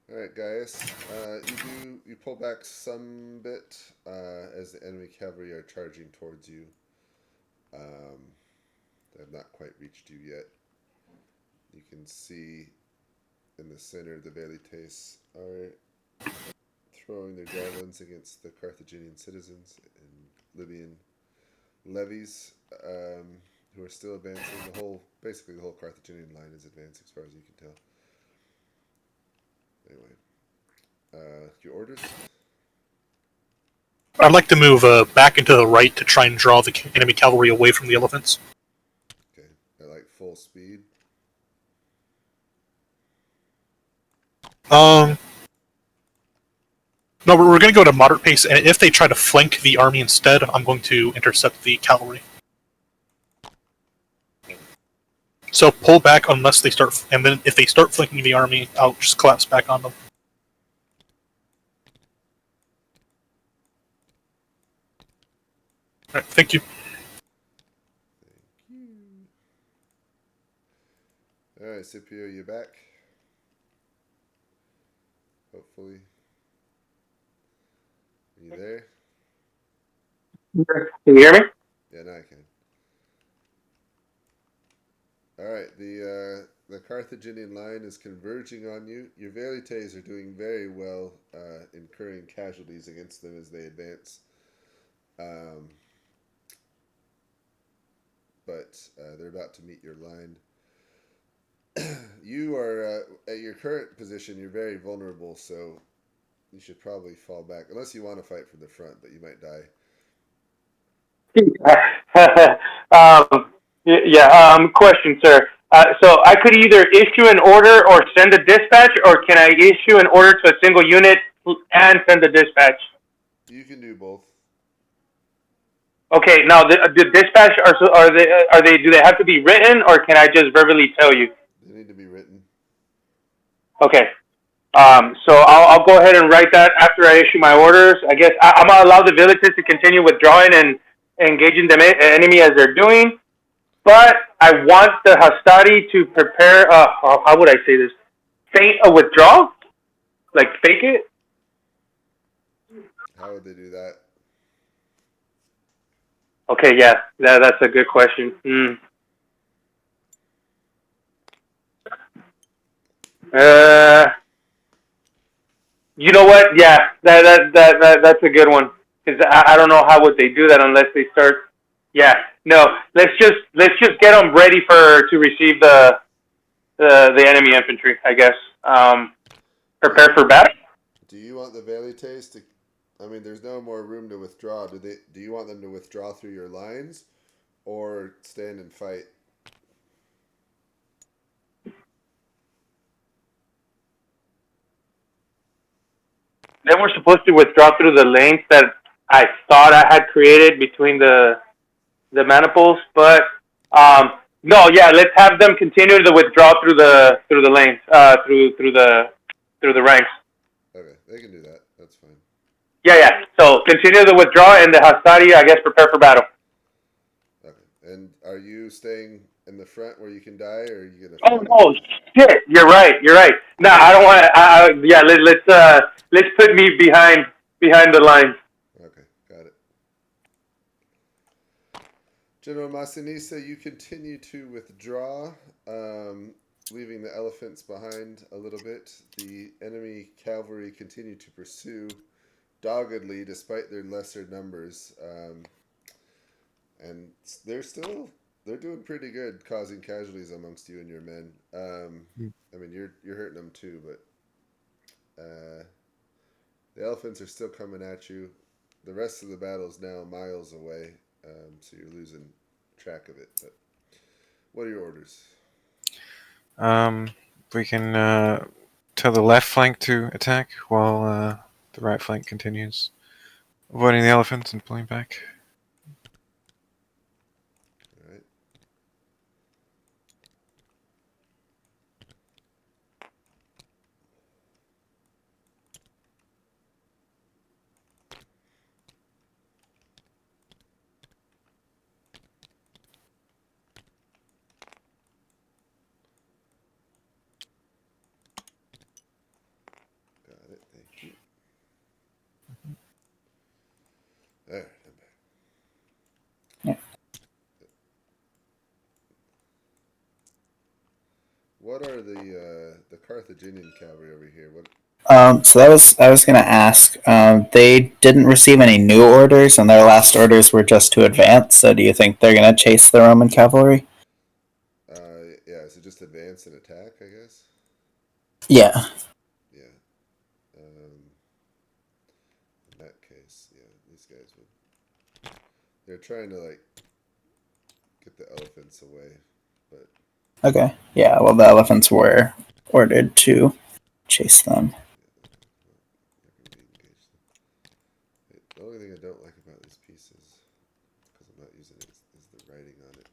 All right, guys. You pull back some bit as the enemy cavalry are charging towards you. They have not quite reached you yet. You can see in the center the Velites are throwing their javelins against the Carthaginian citizens and Libyan levies who are still advancing. Basically the whole Carthaginian line is advancing as far as you can tell. Anyway, your orders? I'd like to move back into the right to try and draw the enemy cavalry away from the elephants. Okay, at like full speed. No, we're going to go at a moderate pace, and if they try to flank the army instead, I'm going to intercept the cavalry. So pull back unless they start, and then if they start flanking the army, I'll just collapse back on them. Alright, thank you. Alright, Scipio, you back? Hopefully. Are you there? Can you hear me? Yeah, now I can. Alright, the Carthaginian line is converging on you. Your Velites are doing very well, incurring casualties against them as they advance. But they're about to meet your line. You are, at your current position, you're very vulnerable, so you should probably fall back. Unless you want to fight from the front, but you might die. Question, sir. So I could either issue an order or send a dispatch, or can I issue an order to a single unit and send a dispatch? You can do both. Okay, now the dispatch do they have to be written, or can I just verbally tell you? They need to be written. Okay. So I'll go ahead and write that after I issue my orders. I guess I'm gonna allow the villages to continue withdrawing and engaging the enemy as they're doing. But I want the Hastati to prepare. How would I say this? Feint a withdrawal, like fake it. How would they do that? Okay, yeah, that's a good question. You know what? Yeah, that's a good one. Because I don't know how would they do that unless they start. Yeah, no. Let's just get them ready to receive the enemy infantry. I guess. Prepare for battle. Do you want the Velites to? I mean, there's no more room to withdraw. Do you want them to withdraw through your lines, or stand and fight? They were supposed to withdraw through the lanes that I thought I had created between the maniples, but no, yeah, let's have them continue to withdraw through the lanes, through the ranks. Okay, they can do that. That's fine. Yeah. So continue the withdrawal, and the Hastati, I guess, prepare for battle. Okay, and are you staying in the front where you can die, or are you gonna? Oh no, shit! You're right. No, I don't want to. Yeah, let's put me behind the lines. Okay, got it. General Massinissa, you continue to withdraw, leaving the elephants behind a little bit. The enemy cavalry continue to pursue doggedly despite their lesser numbers, and they're doing pretty good, causing casualties amongst you and your men. I mean, you're hurting them too, but the elephants are still coming at you. The rest of the battle is now miles away, so you're losing track of it. But what are your orders? We can tell the left flank to attack while the right flank continues, avoiding the elephants and pulling back. All right. Thank you. All right, I'm back. Yeah. What are the Carthaginian cavalry over here? What? So I was gonna ask. They didn't receive any new orders, and their last orders were just to advance. So, do you think they're gonna chase the Roman cavalry? Yeah. Is it just advance and attack? I guess. Yeah. Yeah. In that case, yeah, these guys would. They're trying to like get the elephants away, but Okay. Yeah. Well, the elephants were ordered to chase them. the only thing I don't like about this piece is because I'm not using it is the writing on it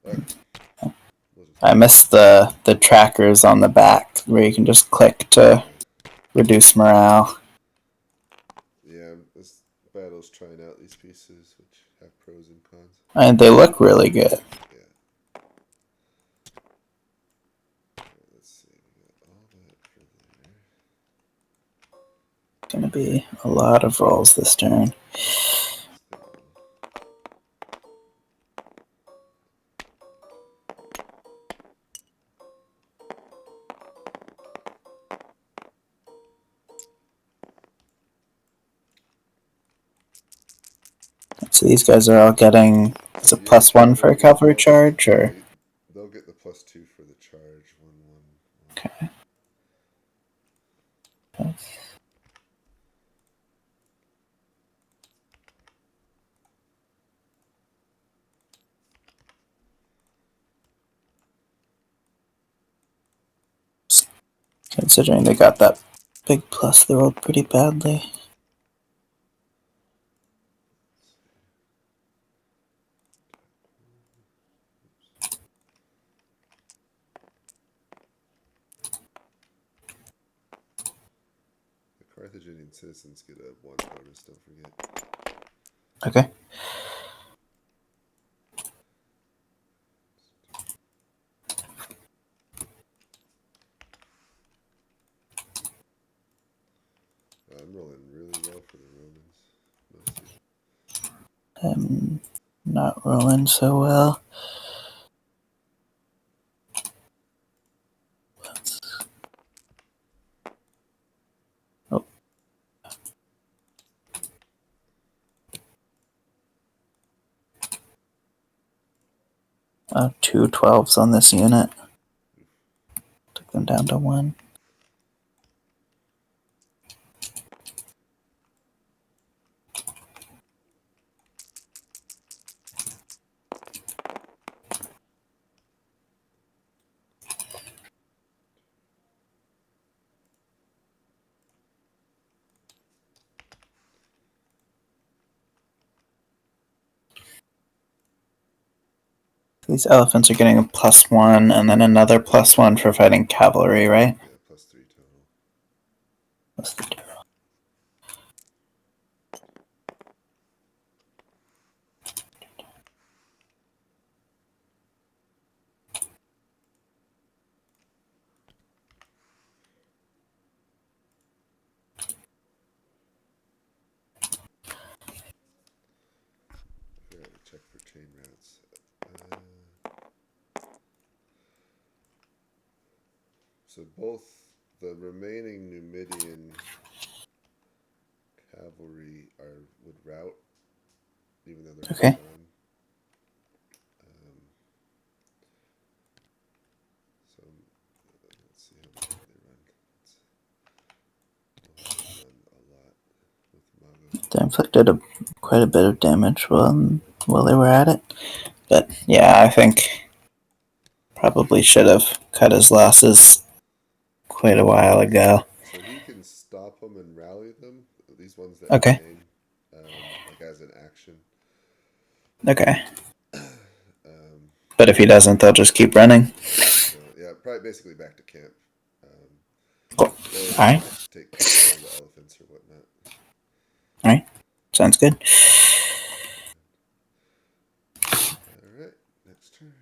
sometimes. Okay. I missed the trackers on the back where you can just click to reduce morale. Yeah, this battle's trying out these pieces, which have pros and cons. And they look really good. Yeah. Let's see. We got all that for there. Gonna be a lot of rolls this turn. So these guys are all getting. It's a +1 for a cavalry charge, or they'll get the +2 for the charge. 1-1. okay. Considering they got that big plus, they rolled pretty badly. The Carthaginian citizens get a 1 bonus. Don't forget. Okay. I'm rolling really well for the Romans. Mostly. I'm not rolling so well. Oh. 2 12s on this unit. Took them down to 1. These elephants are getting a +1 and then another +1 for fighting cavalry, right? Yeah, +3 total. What's the total? I forgot to check for chain routes. So both the remaining Numidian cavalry would route, even though they're Okay. not on. So let's see how much they run. They run a lot with Mago. They inflicted quite a bit of damage while they were at it. But yeah, I think probably should have cut his losses quite a while ago. So he can stop them and rally them. These ones that Okay. remain, like as an action. Okay. But if he doesn't, they'll just keep running. Yeah, probably basically back to camp. Cool. Or All right. take control of the elephants or whatnot. All right. Sounds good. All right, next turn.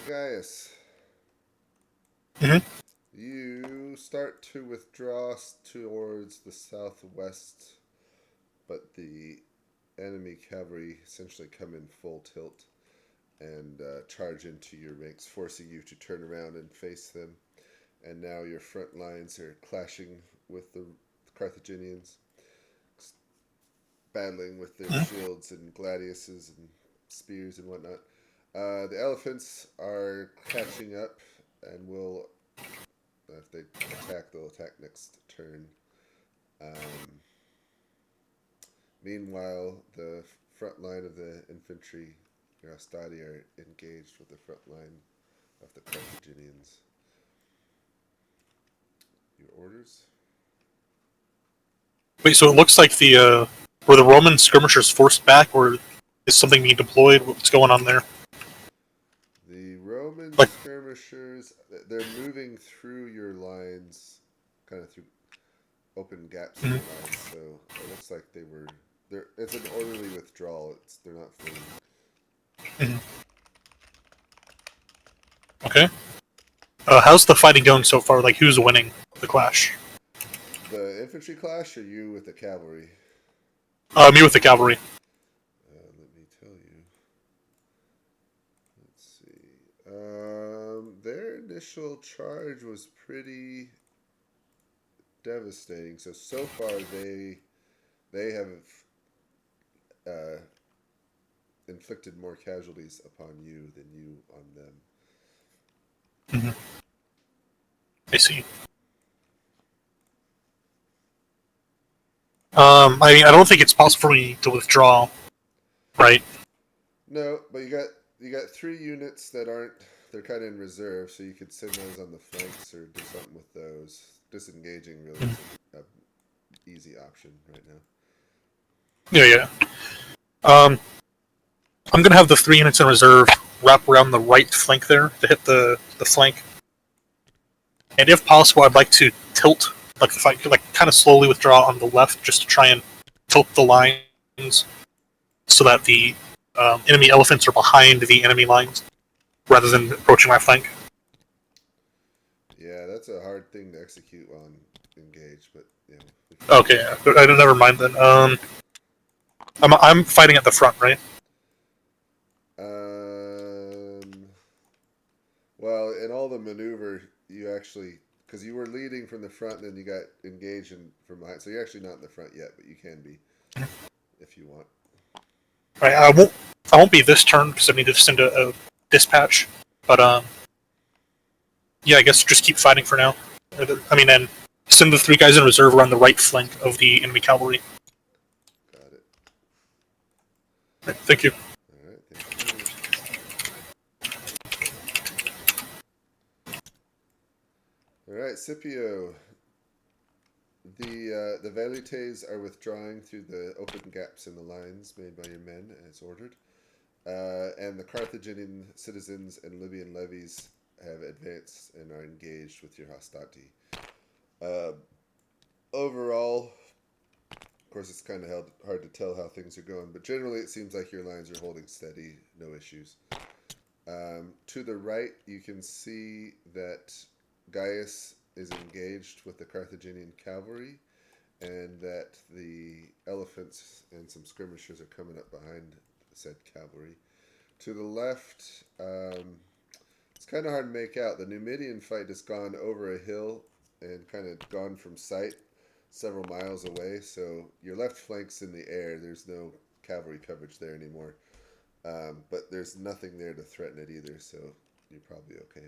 Gaius. Mhm. You start to withdraw towards the southwest, but the enemy cavalry essentially come in full tilt and charge into your ranks, forcing you to turn around and face them. And now your front lines are clashing with the Carthaginians, battling with their shields and gladiuses and spears and whatnot. The elephants are catching up and will, if they attack, they'll attack next turn. Meanwhile, the front line of the infantry, your Astadi, are engaged with the front line of the Carthaginians. Your orders? Wait, so it looks like were the Roman skirmishers forced back, or is something being deployed? What's going on there? The Roman skirmishers, they're moving through your lines, kind of through open gaps in the lines. So it looks like it's an orderly withdrawal. They're not fleeing. Okay. How's the fighting going so far? Like, who's winning the clash? The infantry clash, or you with the cavalry? Me with the cavalry. Let me tell you. Let's see. Their initial charge was pretty devastating. So far they have inflicted more casualties upon you than you on them. I see. I mean, I don't think it's possible for me to withdraw, right? No, but you got 3 units that aren't. They're kind of in reserve, so you could send those on the flanks or do something with those. Disengaging really is an easy option right now. Yeah. I'm gonna have the 3 units in reserve wrap around the right flank there to hit the flank, and if possible, I'd like to tilt, like if I could, like, kind of slowly withdraw on the left, just to try and tilt the lines so that the enemy elephants are behind the enemy lines rather than approaching my flank. Yeah, that's a hard thing to execute while engaged, but yeah. Okay, never mind then. I'm fighting at the front, right? Well, in all the maneuver, you actually, because you were leading from the front, and then you got engaged from behind, so you're actually not in the front yet, but you can be if you want. Right, I won't be this turn because I need to send a dispatch, but yeah, I guess just keep fighting for now. I mean, and send the 3 guys in reserve around the right flank of the enemy cavalry. Got it. Right, thank you. All right, thank you. All right, Scipio. The Velites are withdrawing through the open gaps in the lines made by your men as ordered, and the Carthaginian citizens and Libyan levies have advanced and are engaged with your hostati. Overall, of course, it's kind of hard to tell how things are going, but generally it seems like your lines are holding steady, no issues. To the right, you can see that Gaius is engaged with the Carthaginian cavalry, and that the elephants and some skirmishers are coming up behind said cavalry. To the left, it's kind of hard to make out. The Numidian fight has gone over a hill and kind of gone from sight several miles away, so your left flank's in the air. There's no cavalry coverage there anymore, but there's nothing there to threaten it either, so you're probably okay.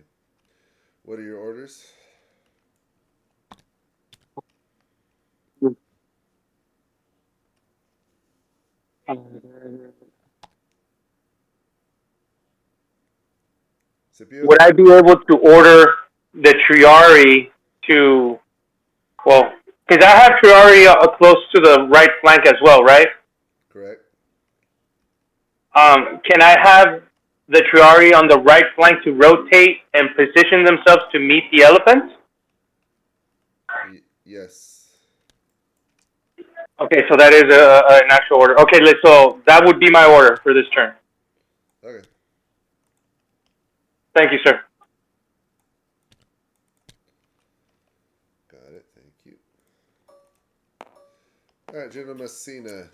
What are your orders? Scipio? Would I be able to order the Triari to, well, because I have Triari close to the right flank as well, right? Correct. Can I have the Triari on the right flank to rotate and position themselves to meet the elephants? Yes. Okay, so that is an actual order. Okay, so that would be my order for this turn. Okay. Thank you, sir. Got it. Thank you. All right, General Messina.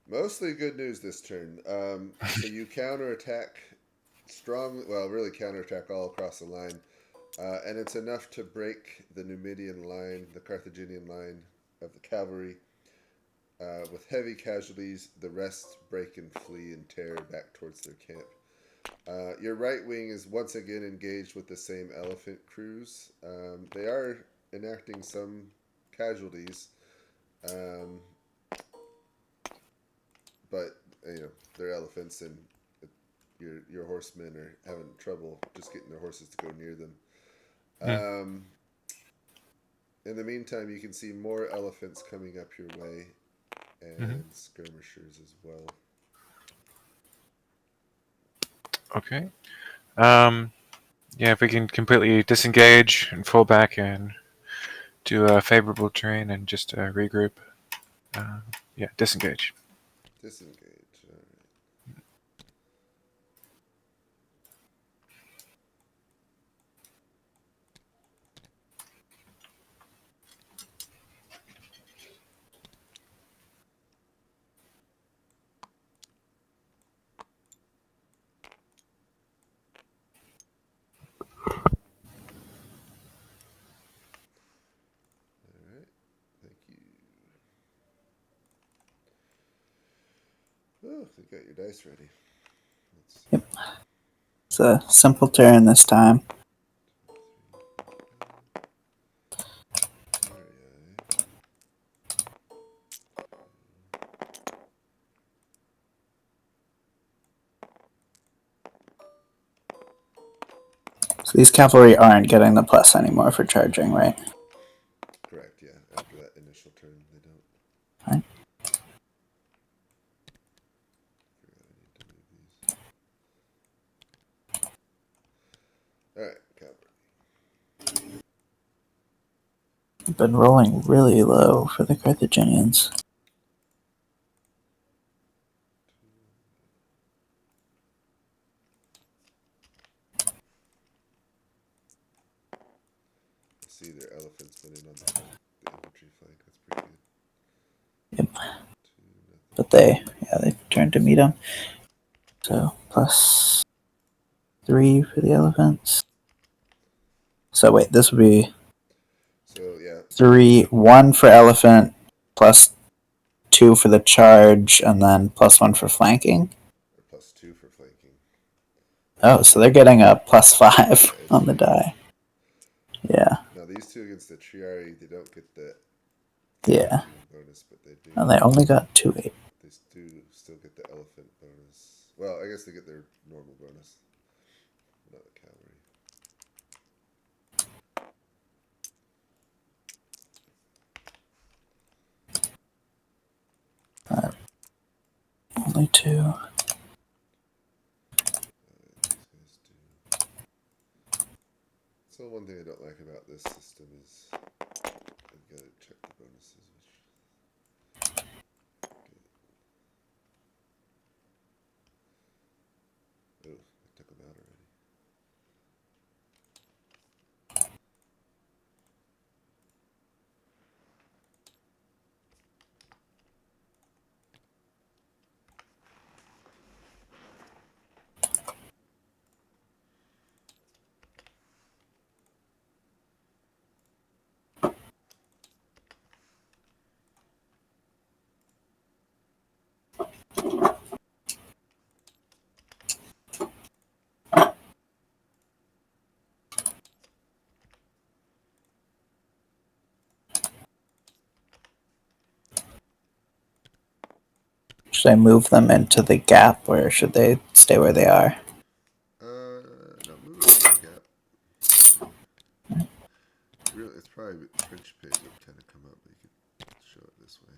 Mostly good news this turn. So you counterattack strongly. Well, really counterattack all across the line, and it's enough to break the Numidian line, the Carthaginian line of the cavalry. With heavy casualties, the rest break and flee and tear back towards their camp. Your right wing is once again engaged with the same elephant crews. They are enacting some casualties, but they're elephants, and your horsemen are having trouble just getting their horses to go near them. In the meantime, you can see more elephants coming up your way, and skirmishers as well. Okay. Yeah, if we can completely disengage and fall back and do a favorable terrain and just regroup. Yeah, disengage. Disengage. All right. Thank you. Oh, they got your dice ready. Yep. It's a simple turn this time. So these cavalry aren't getting the plus anymore for charging, right? Correct, yeah. After that initial turn, they don't. Right. Alright, cavalry. Been rolling really low for the Carthaginians. See their elephants went in on the infantry flank. That's pretty good. Yep. But they turned to meet them. So +3 for the elephants. So wait, this would be So yeah. 1 for elephant, +2 for the charge, and then +1 for flanking. Or +2 for flanking. Oh, so they're getting a +5 on the die. Yeah. Now these two against the Triari, they don't get the bonus, but they do. And they only got 2-8. They do still get the elephant bonus. Well, I guess they get their normal bonus. Not the cavalry. Only 2. So one thing I don't like about this system is I've got to check the bonuses. Oh, I took them out already. Should I move them into the gap, or should they stay where they are? No, move it into the gap. Really, it's probably French page would kind of come up, but you could show it this way.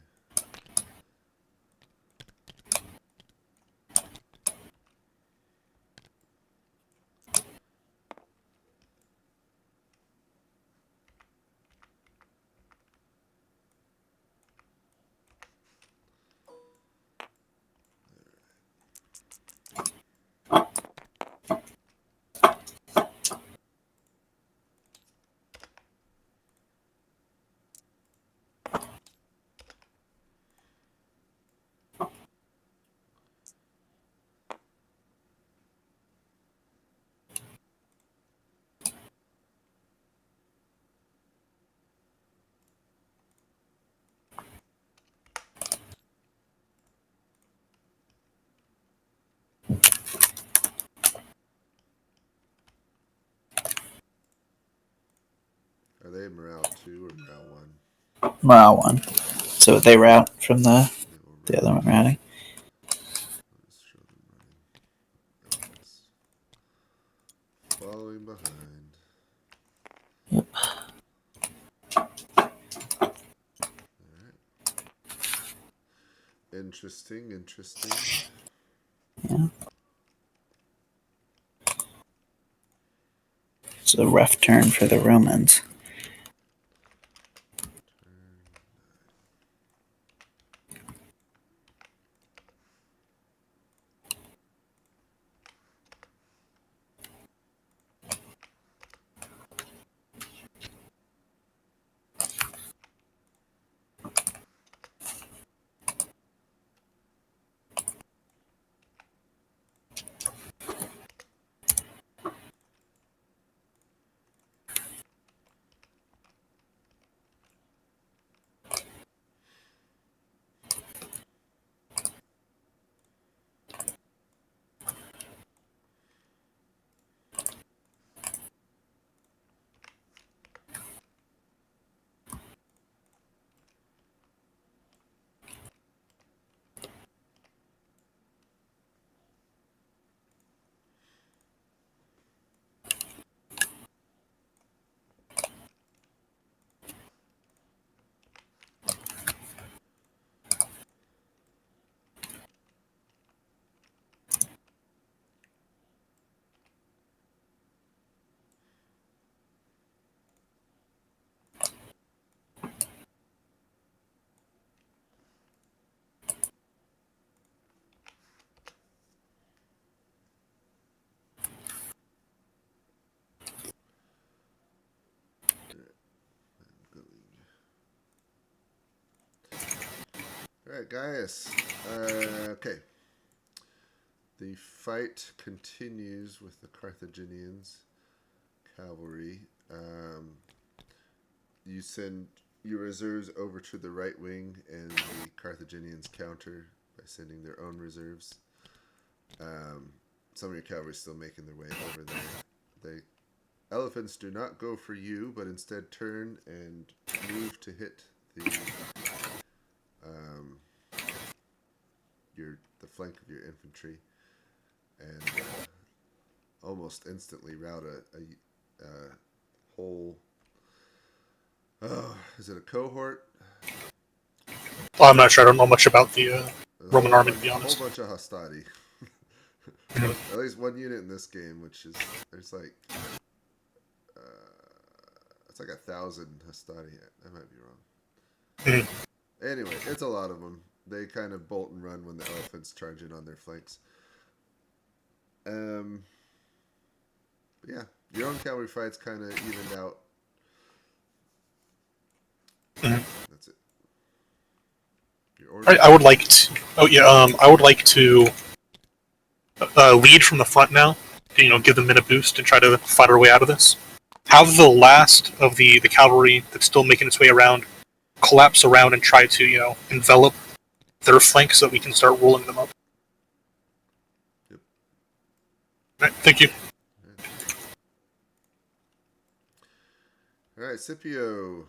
morale 1. So they route from the They will other run. one routing. Let's show them running. Elephants. Following behind. Yep. Interesting. Yeah. It's a rough turn for the Romans. Alright, Gaius. Okay. The fight continues with the Carthaginians cavalry. You send your reserves over to the right wing, and the Carthaginians counter by sending their own reserves. Some of your cavalry still making their way over there. The elephants do not go for you, but instead turn and move to hit the flank of your infantry, and almost instantly rout a whole. Is it a cohort? Well, I'm not sure. I don't know much about the Roman army, to be A honest. whole bunch of hastati. At least one unit in this game, which is there's like it's like 1,000 hastati. I might be wrong. Anyway, it's a lot of them. They kind of bolt and run when the elephants charge in on their flanks. But yeah, your own cavalry fights kind of evened out. That's it. Your order. I would like to. Oh yeah. I would like to lead from the front now. Give the men a boost and try to fight our way out of this. Have the last of the cavalry that's still making its way around collapse around and try to envelop their flank so that we can start rolling them up. Yep. All right, thank you. All right, Scipio.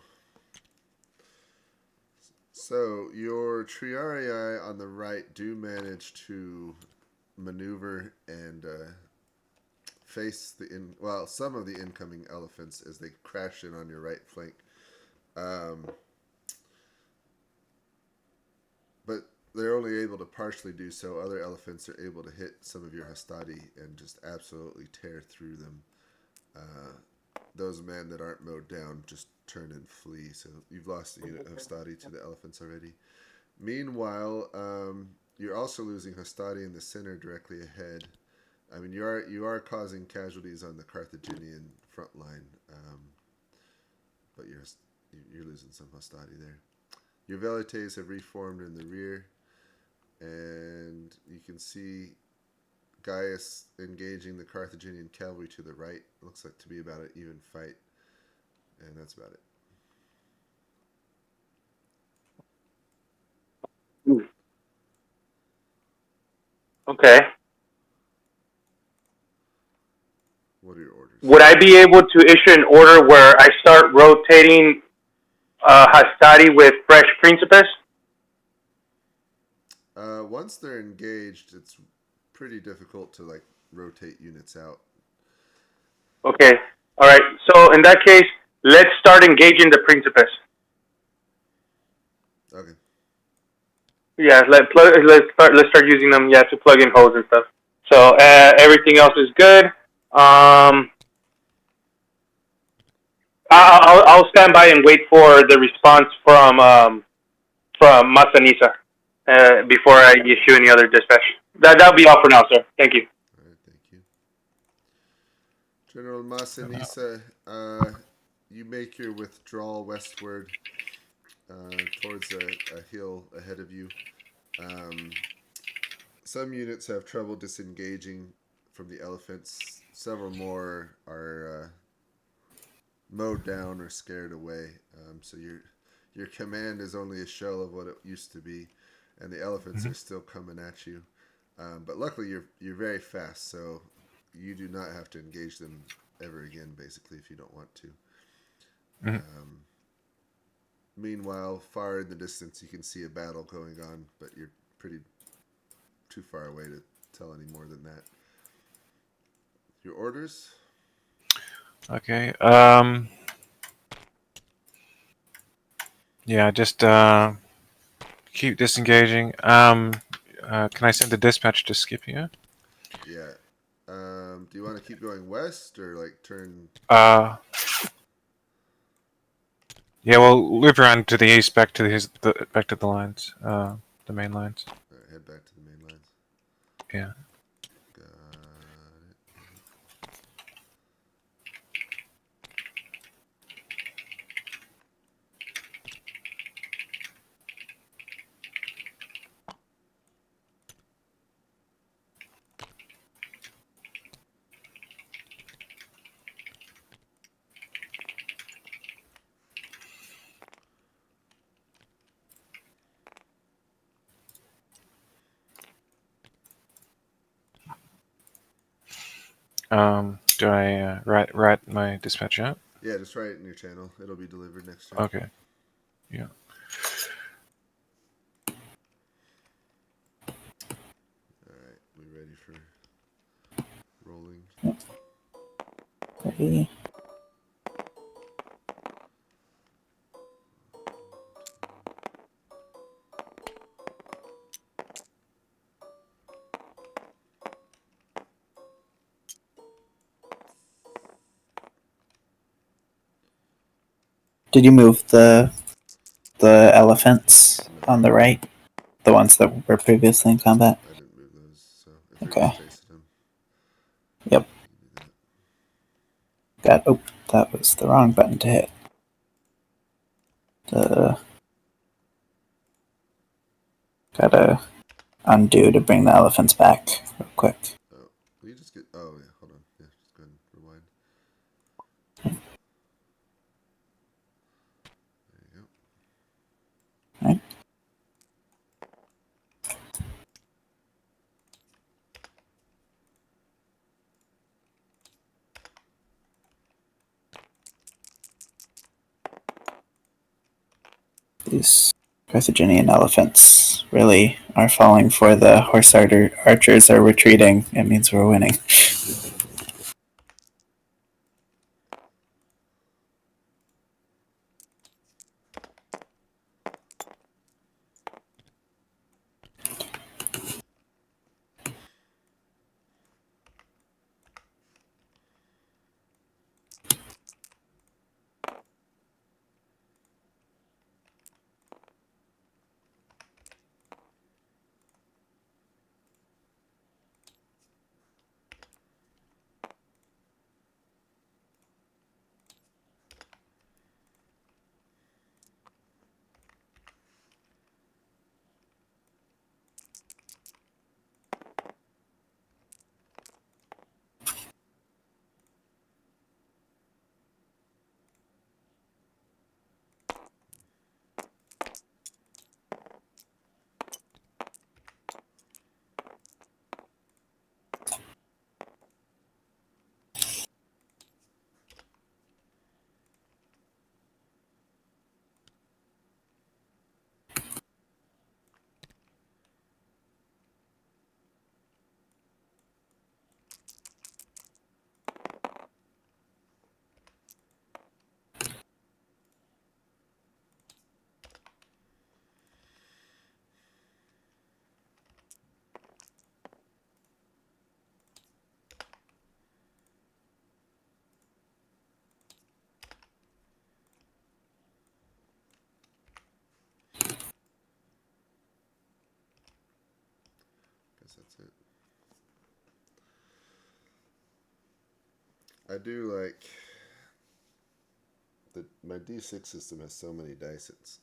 So your Triarii on the right do manage to maneuver and face some of the incoming elephants as they crash in on your right flank. But they're only able to partially do so. Other elephants are able to hit some of your hastati and just absolutely tear through them. Those men that aren't mowed down just turn and flee. So you've lost a unit of hastati to the elephants already. Meanwhile, you're also losing hastati in the center directly ahead. I mean, you are causing casualties on the Carthaginian front line, but you're losing some hastati there. Your velites have reformed in the rear, and you can see Gaius engaging the Carthaginian cavalry to the right. Looks like to be about an even fight, and that's about it. Okay. What are your orders? Would I be able to issue an order where I start rotating Hastati with fresh Principes. Once they're engaged, it's pretty difficult to like rotate units out. Okay. All right. So in that case, let's start engaging the Principes. Okay. Yeah. Let's start using them. Yeah, to plug in holes and stuff. So everything else is good. I'll stand by and wait for the response from Masanisa before I issue any other dispatch. That'll be all for now, sir. Thank you. All right. Thank you, General Masanisa. You make your withdrawal westward towards a hill ahead of you. Some units have trouble disengaging from the elephants. Several more are mowed down or scared away. So your command is only a shell of what it used to be, and the elephants are still coming at you. But luckily, you're very fast, so you do not have to engage them ever again. Basically, if you don't want to. Meanwhile, far in the distance, you can see a battle going on, but you're pretty too far away to tell any more than that. Your orders? Okay. Yeah, just keep disengaging. Can I send the dispatch to Scipio? Yeah. Do you want to keep going west or like turn? Yeah, we'll loop around to the east, back to the lines, the main lines. Head back to the main lines. Yeah. Got it. Do I write my dispatch out? Yeah, just write it in your channel. It'll be delivered next time. Okay. Yeah. All right, we ready for rolling? Ready? Did you move the elephants on the right? The ones that were previously in combat? I didn't move those, so if they're Okay. just chasing them. Yep. You can do that. That was the wrong button to hit. Gotta undo to bring the elephants back real quick. Oh, will you just get? Oh yeah, hold on. Yeah, just go ahead and rewind. There you go. Right. These Carthaginian elephants really are falling for the horse archers are retreating. It means we're winning. guess that's it. I do like my D6 system has so many dice. It's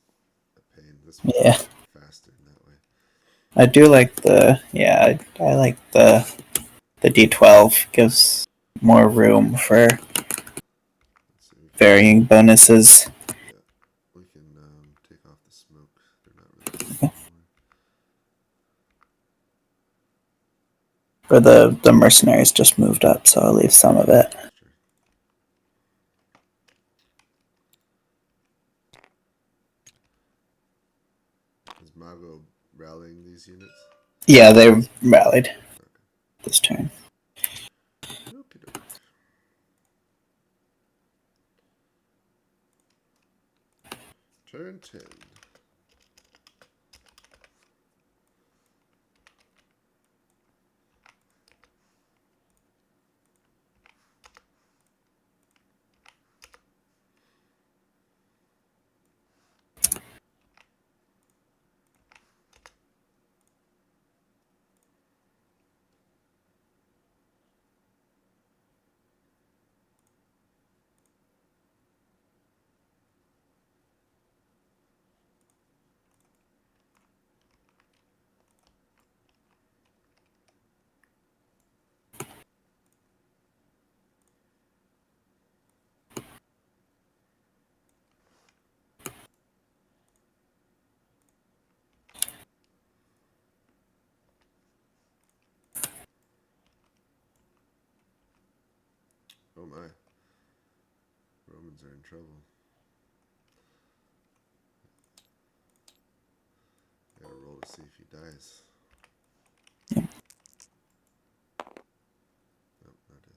a pain. This one's Yeah. faster in that way. I do like I like the D12 gives more room for Let's see, varying bonuses. we can take off the smoke. They're not really anymore. For the mercenaries just moved up, so I'll leave some of it. Sure. Is Mago rallying these units? Yeah, they rallied this turn. Okey-doke. Turn 10. Oh my. Romans are in trouble. Gotta roll to see if he dies. Nope, not it.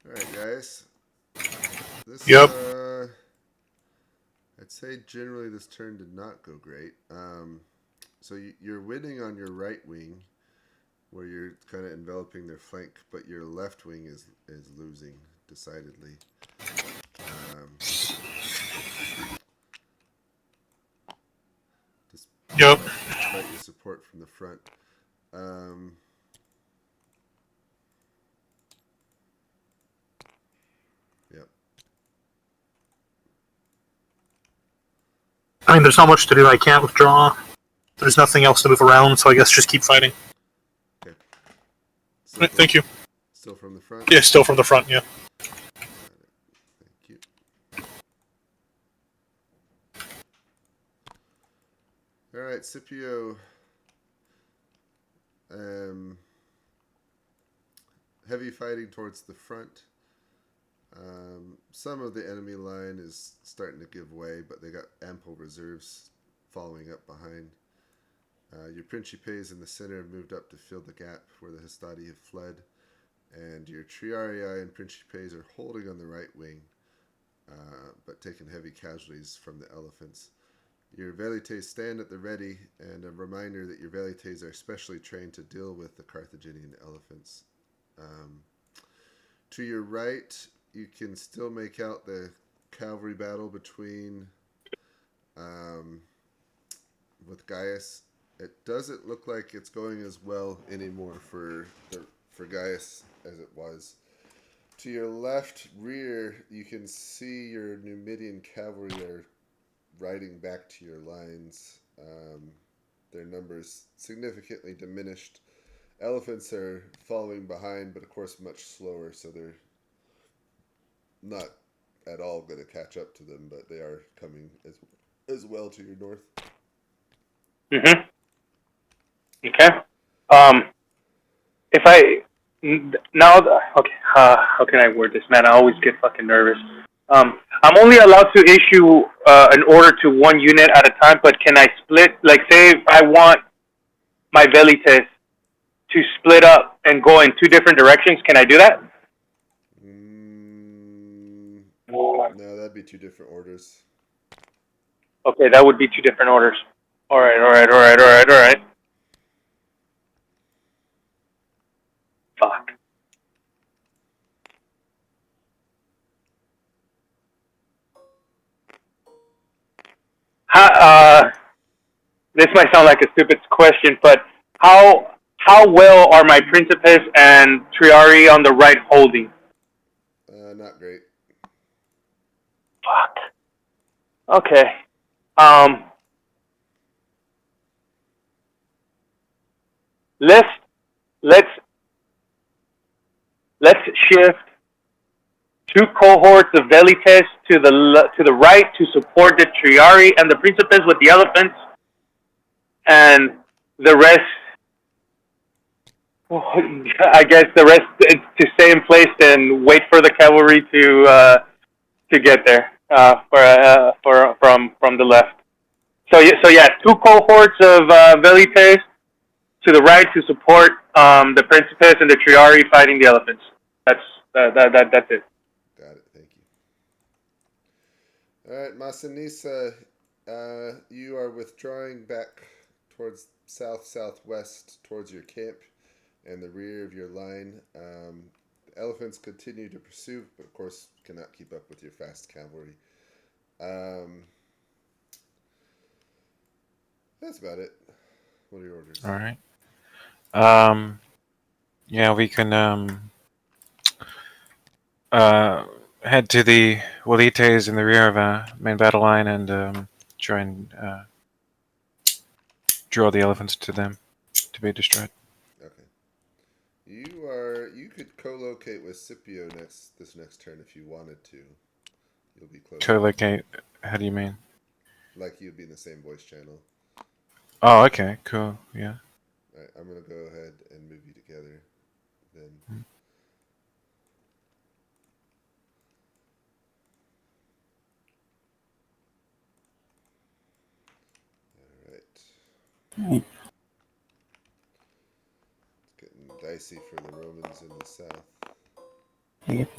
Alright, guys. This, Yep. I'd say generally this turn did not go great. So you're winning on your right wing, where you're kind of enveloping their flank, but your left wing is losing decidedly. Yep. Despite your support from the front. Yep. I mean, there's not much to do. I can't withdraw. There's nothing else to move around, so I guess just keep fighting. Okay. Right, thank you. Still from the front? Yeah, still from the front, yeah. Thank you. Alright, Scipio. Heavy fighting towards the front. Some of the enemy line is starting to give way, but they got ample reserves following up behind. Your Principes in the center have moved up to fill the gap where the Hastati have fled, and your Triarii and Principes are holding on the right wing, but taking heavy casualties from the elephants. Your Velites stand at the ready, and a reminder that your Velites are specially trained to deal with the Carthaginian elephants. To your right, you can still make out the cavalry battle between with Gaius. It doesn't look like it's going as well anymore for Gaius as it was. To your left rear, you can see your Numidian cavalry are riding back to your lines. Their numbers significantly diminished. Elephants are following behind, but of course much slower, so they're not at all going to catch up to them, but they are coming as well to your north. Mm-hmm. Okay. If I now, okay, how can I word this, man? I always get fucking nervous. I'm only allowed to issue an order to one unit at a time, but can I split? Like, say if I want my velites to split up and go in two different directions, can I do that? No, that'd be two different orders. Okay, that would be two different orders. All right. Fuck. This might sound like a stupid question, but how well are my Principes and Triari on the right holding? Not great. Fuck. Okay. Let's shift two cohorts of velites to the right to support the Triari and the Principes with the elephants, and the rest. I guess the rest to stay in place and wait for the cavalry to get there from the left. So yeah, two cohorts of velites to the right to support the Principes and the Triari fighting the elephants. That's it. Got it. Thank you. All right, Masinisa, you are withdrawing back towards southwest towards your camp and the rear of your line. The elephants continue to pursue, but of course cannot keep up with your fast cavalry. That's about it. What are your orders? All right. Yeah, we can head to the Walites in the rear of a main battle line and try and draw the elephants to them to be destroyed. Okay. You could co-locate with Scipio this next turn if you wanted to. You'll be close. Co-locate? How do you mean? Like you'd be in the same voice channel. Oh, okay, cool. Yeah. All right, I'm gonna go ahead and move you together. Then. All right. It's getting dicey for the Romans in the south. Yep.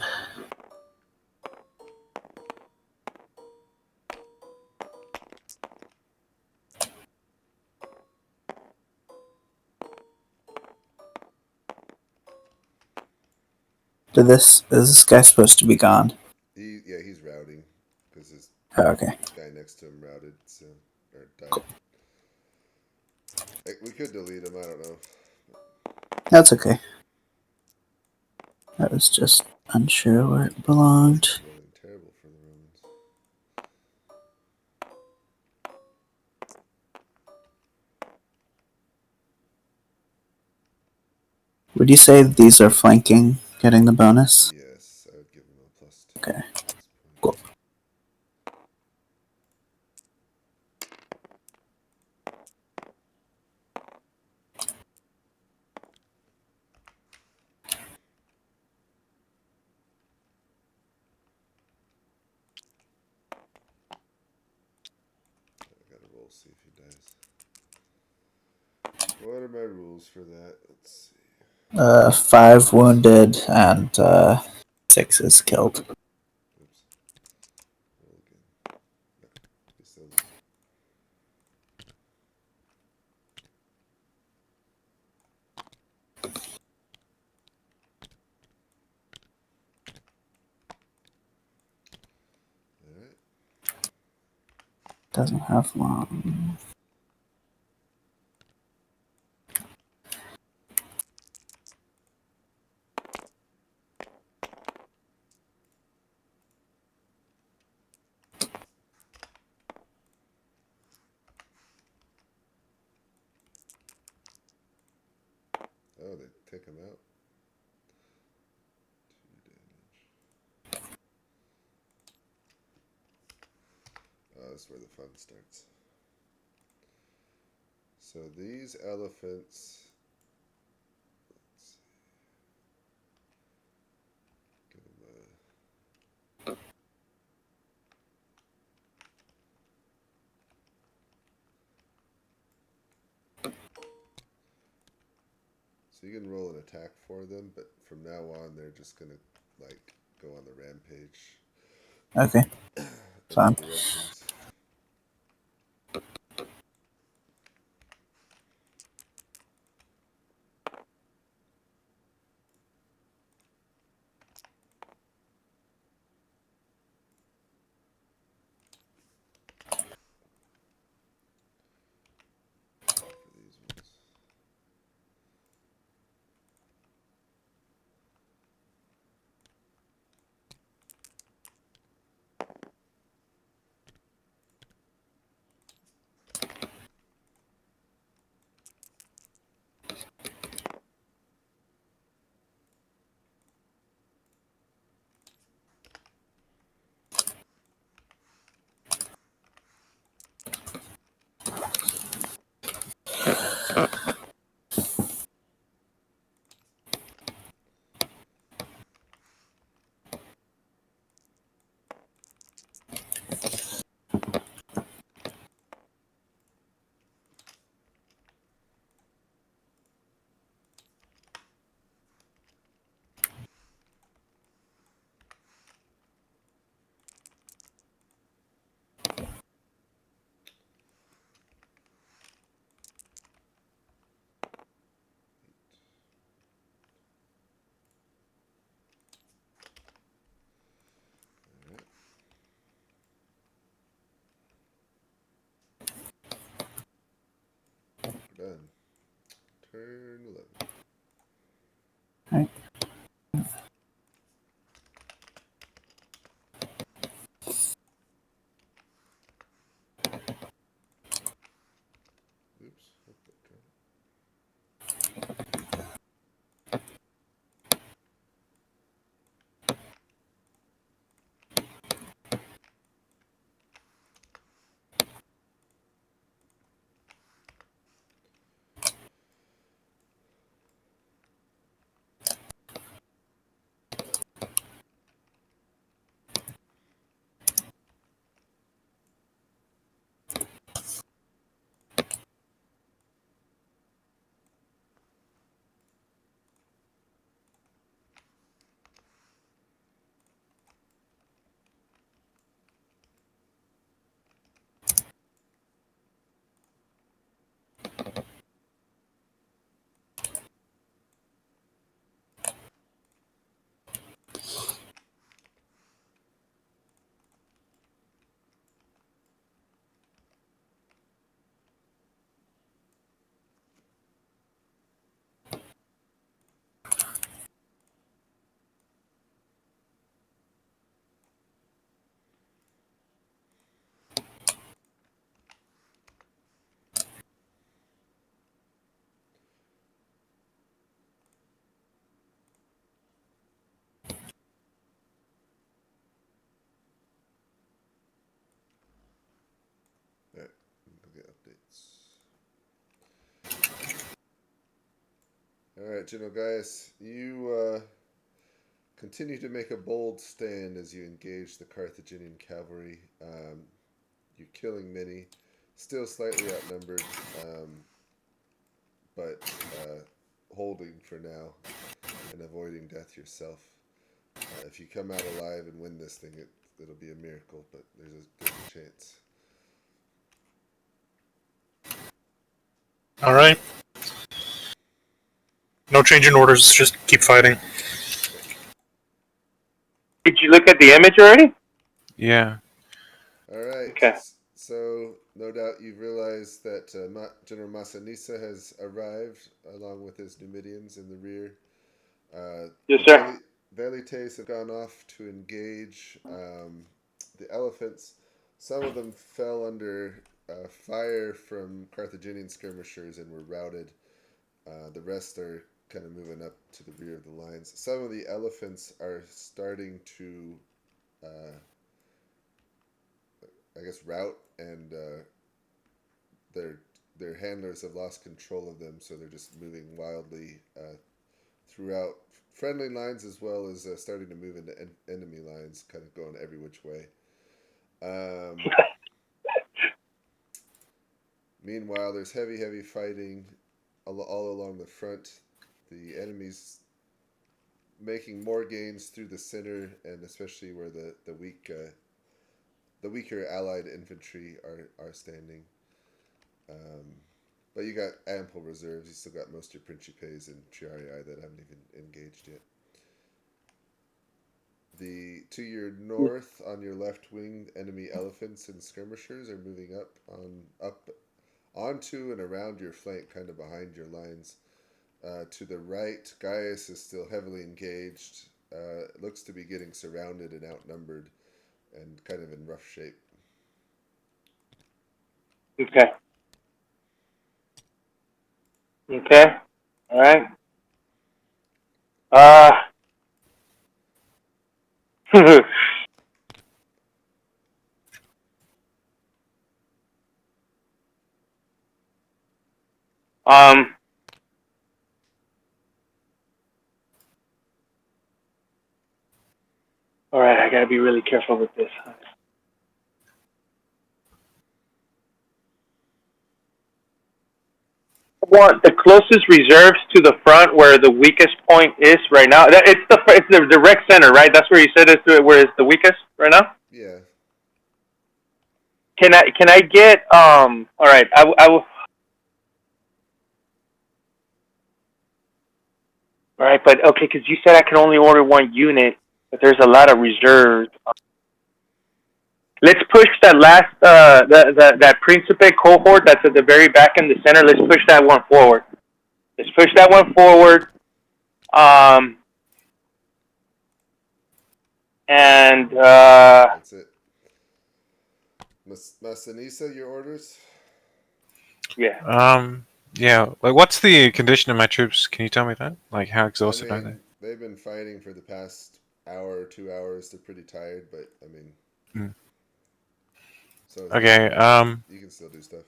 Is this guy supposed to be gone? He's routing because his okay. guy next to him routed, so or died. Cool. We could delete him. I don't know. That's okay. I was just unsure where it belonged. It's rolling terrible for the Romans. Would you say these are flanking, getting the bonus? Yes, I would give him a +2. Okay. Cool. I gotta roll, see if he dies. What are my rules for that? Let's see. 5 wounded and 6 is killed. Oops. Roll again. No, still not. Alright. Doesn't have long. Oh, they take him out. 2 damage. is where the fun starts. So these elephants. Let's see. Give them a. So you can roll an attack for them, but from now on they're just gonna like go on the rampage. Okay. In Fine. all directions. For these ones. Done. Turn 11. Right. Oops. Hope that counted. Alright, we'll get updates. Alright, General Gaius, you continue to make a bold stand as you engage the Carthaginian cavalry. You're killing many, still slightly outnumbered, but holding for now and avoiding death yourself. If you come out alive and win this thing, it'll be a miracle, but there's a chance. All right. No change in orders. Just keep fighting. Did you look at the image already? Yeah. All right. Okay. So no doubt you've realized that General Massanissa has arrived along with his Numidians in the rear. Yes, sir. Velites have gone off to engage the elephants. Some of them fell under fire from Carthaginian skirmishers and were routed. The rest are kind of moving up to the rear of the lines. Some of the elephants are starting to I guess, route, and their their handlers have lost control of them, so they're just moving wildly throughout friendly lines as well as starting to move into enemy lines, kind of going every which way. Meanwhile, there's heavy fighting all along the front. The enemies making more gains through the center, and especially where the weaker allied infantry are standing. But you got ample reserves. You still got most of your Principes and Triarii that haven't even engaged yet. To your north, on your left wing, enemy elephants and skirmishers are moving up onto and around your flank, kind of behind your lines. To the right, Gaius is still heavily engaged. Looks to be getting surrounded and outnumbered, and kind of in rough shape. Okay. Okay. All right. um. All right. I gotta be really careful with this. I want the closest reserves to the front, where the weakest point is right now. It's the direct center, right? That's where you said where it's the weakest right now. Yeah. Can I get All right. I will. All right, but okay, because you said I can only order one unit, but there's a lot of reserves. Let's push that last that Principe cohort that's at the very back in the center. Let's push that one forward. Let's push that one forward. And That's it. Massanissa, your orders? Yeah. Yeah. Like, what's the condition of my troops? Can you tell me that? Like, how exhausted are they? They've been fighting for the past hour or 2 hours. They're pretty tired, but I mean, so Okay. you can still do stuff.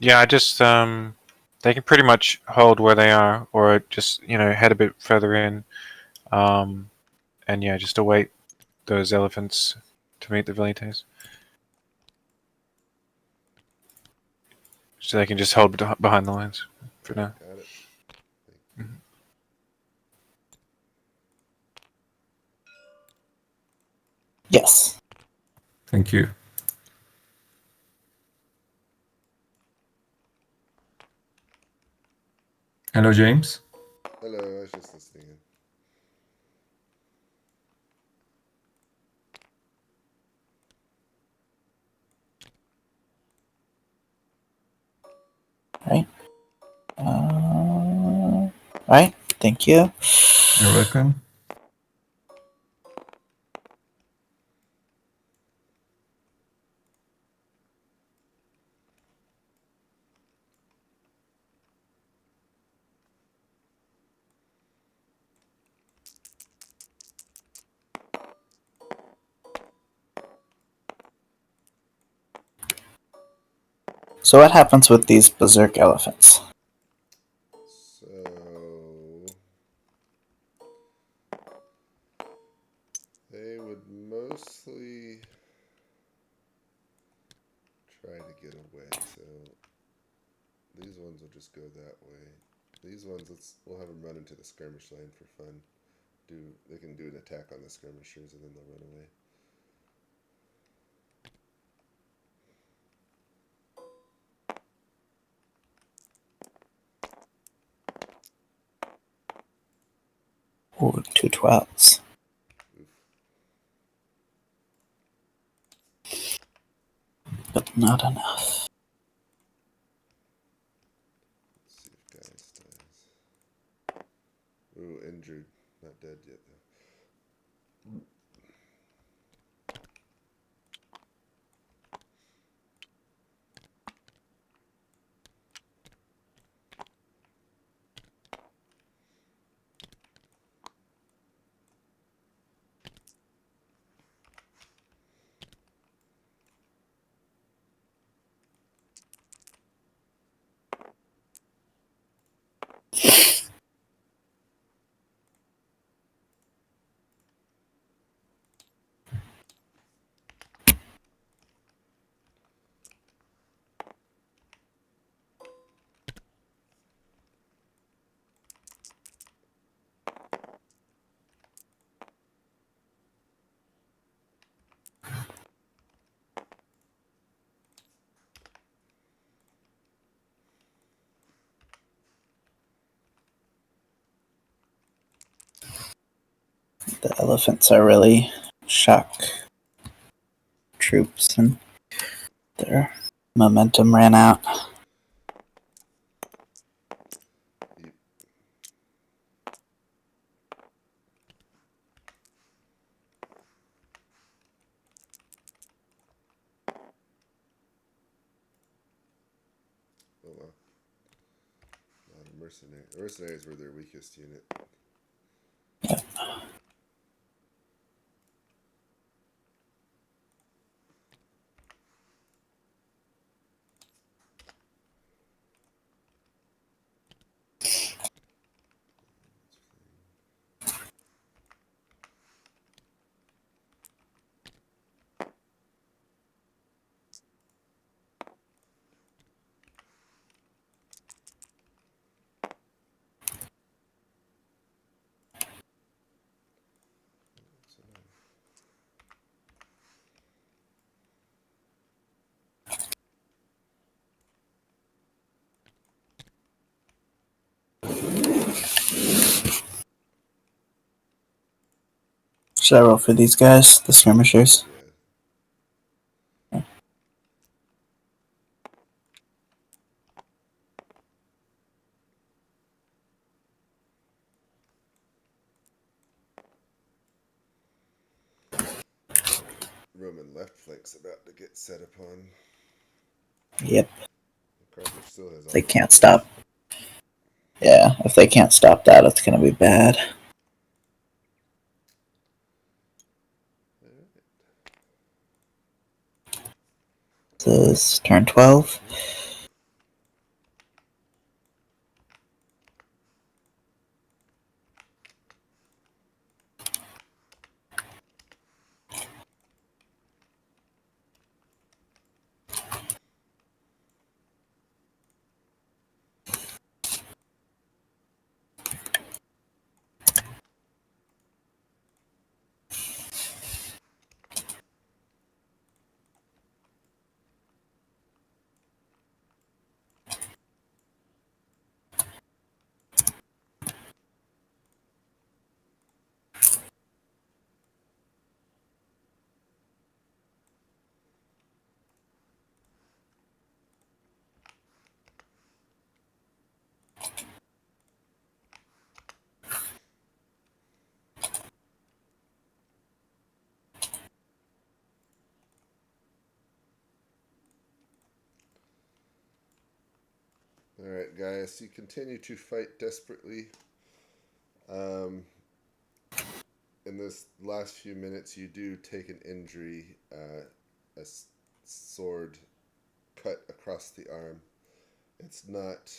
Yeah. I just they can pretty much hold where they are, or just head a bit further in, and yeah, just await those elephants to meet the velites. So they can just hold behind the lines for now. Got it. Mm-hmm. Yes. Thank you. Hello, James. Hello, I was just listening in. Right. Thank you. You're welcome. So what happens with these berserk elephants? So they would mostly try to get away. So these ones will just go that way. These ones, we'll have them run into the skirmish line for fun. They can do an attack on the skirmishers and then they'll run away. Ooh, 2 12s. But not enough. Let's see if Gaius dies. Ooh, injured. Not dead yet, though. The elephants are really shock troops, and their momentum ran out. Oh wow. A lot of mercenaries. Mercenaries were their weakest unit. Yep. Should I roll for these guys, the skirmishers? Yeah. Roman left flank's about to get set upon. Yep. Carthage still has all They the can't weapons. stop. Yeah, if they can't stop that, it's gonna be bad. This is turn 12. Alright, guys, you continue to fight desperately. In this last few minutes, you do take an injury, a sword cut across the arm. It's not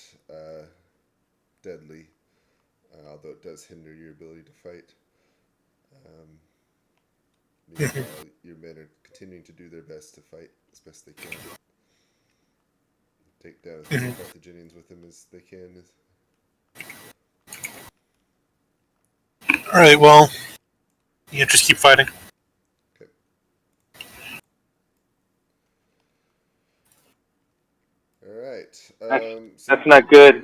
deadly, although it does hinder your ability to fight. Meanwhile, your men are continuing to do their best to fight as best they can. Take down as many Carthaginians with them as they can. Alright, well, you just keep fighting. Okay. Alright. That's not good.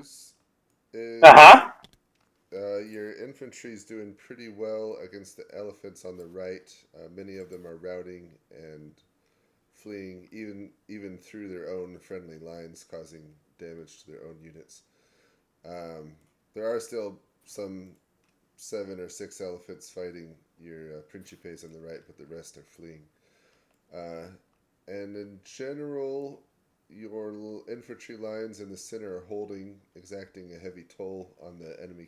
Uh-huh. Your infantry is doing pretty well against the elephants on the right. Many of them are routing and fleeing even through their own friendly lines, causing damage to their own units. There are still some 7 or 6 elephants fighting your principes on the right, but the rest are fleeing. And in general, your infantry lines in the center are holding, exacting a heavy toll on the enemy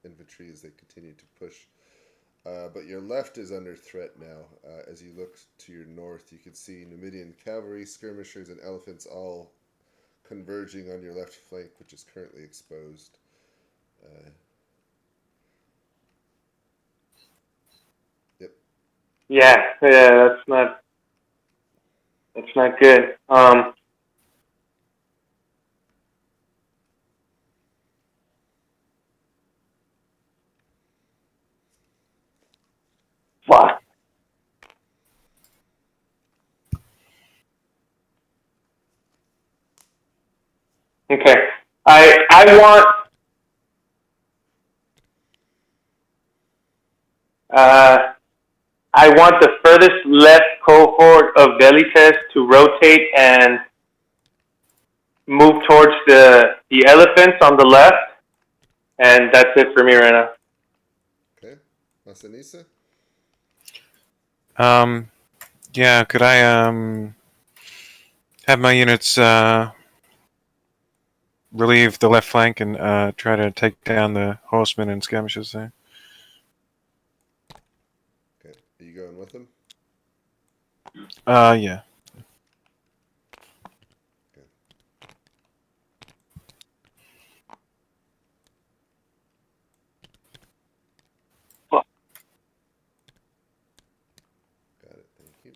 infantry as they continue to push. But your left is under threat now. As you look to your north, you can see Numidian cavalry, skirmishers, and elephants all converging on your left flank, which is currently exposed. Yep. Yeah, that's not good. Fuck. Okay. I want I want the furthest left cohort of Velites to rotate and move towards the elephants on the left, and that's it for me right now. Okay. Masanisa? Yeah, could I have my units relieve the left flank and try to take down the horsemen and skirmishers there? Okay. Are you going with them? Yeah. Got it. Thank you.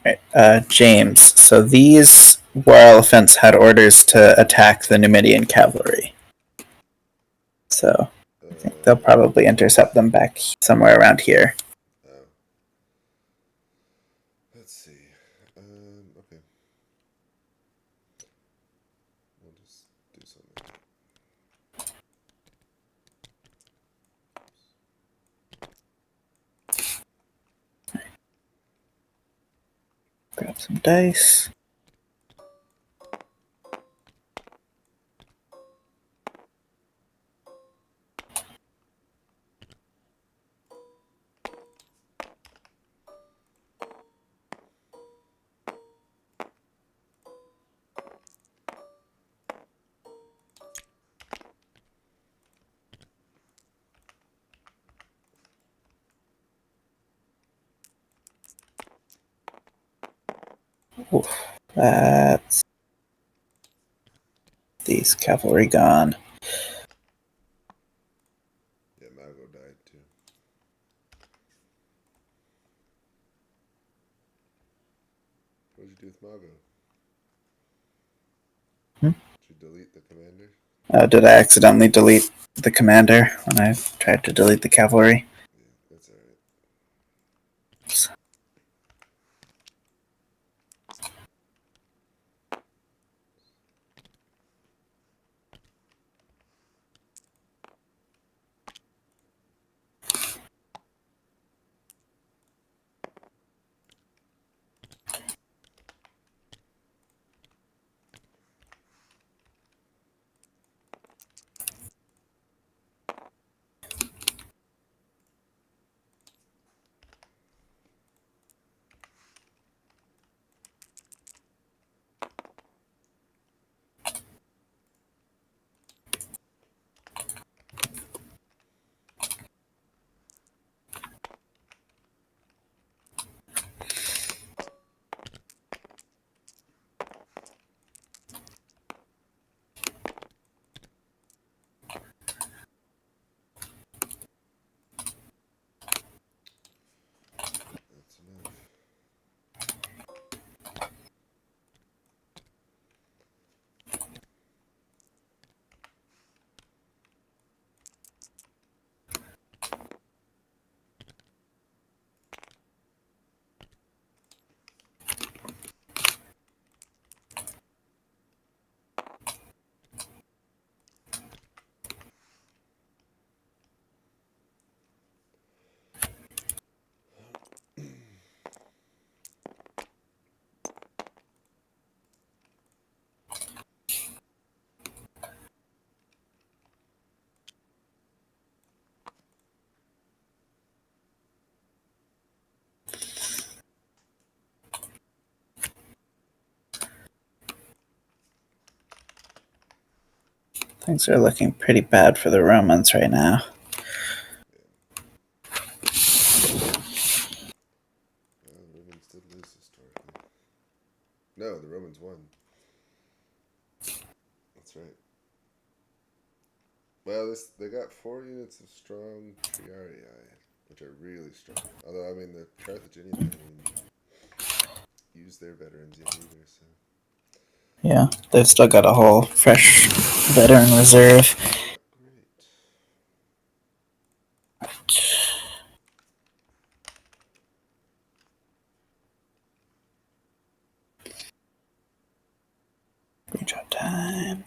Right. James, so these war elephants had orders to attack the Numidian cavalry. So I think they'll probably intercept them back somewhere around here. Oh. Let's see. Okay. We'll just do something. Grab some dice. Oof, that's these cavalry gone. Yeah, Mago died too. What did you do with Mago? Did you delete the commander? Did I accidentally delete the commander when I tried to delete the cavalry? Yeah, that's alright. Things are looking pretty bad for the Romans right now. The Romans did lose historically. No, the Romans won. That's right. Well, they got 4 units of strong triarii, which are really strong. Although, I mean, the Carthaginian haven't even used their veterans yet either, so. Yeah, they've still got a whole fresh veteran reserve. Great. Redraw time.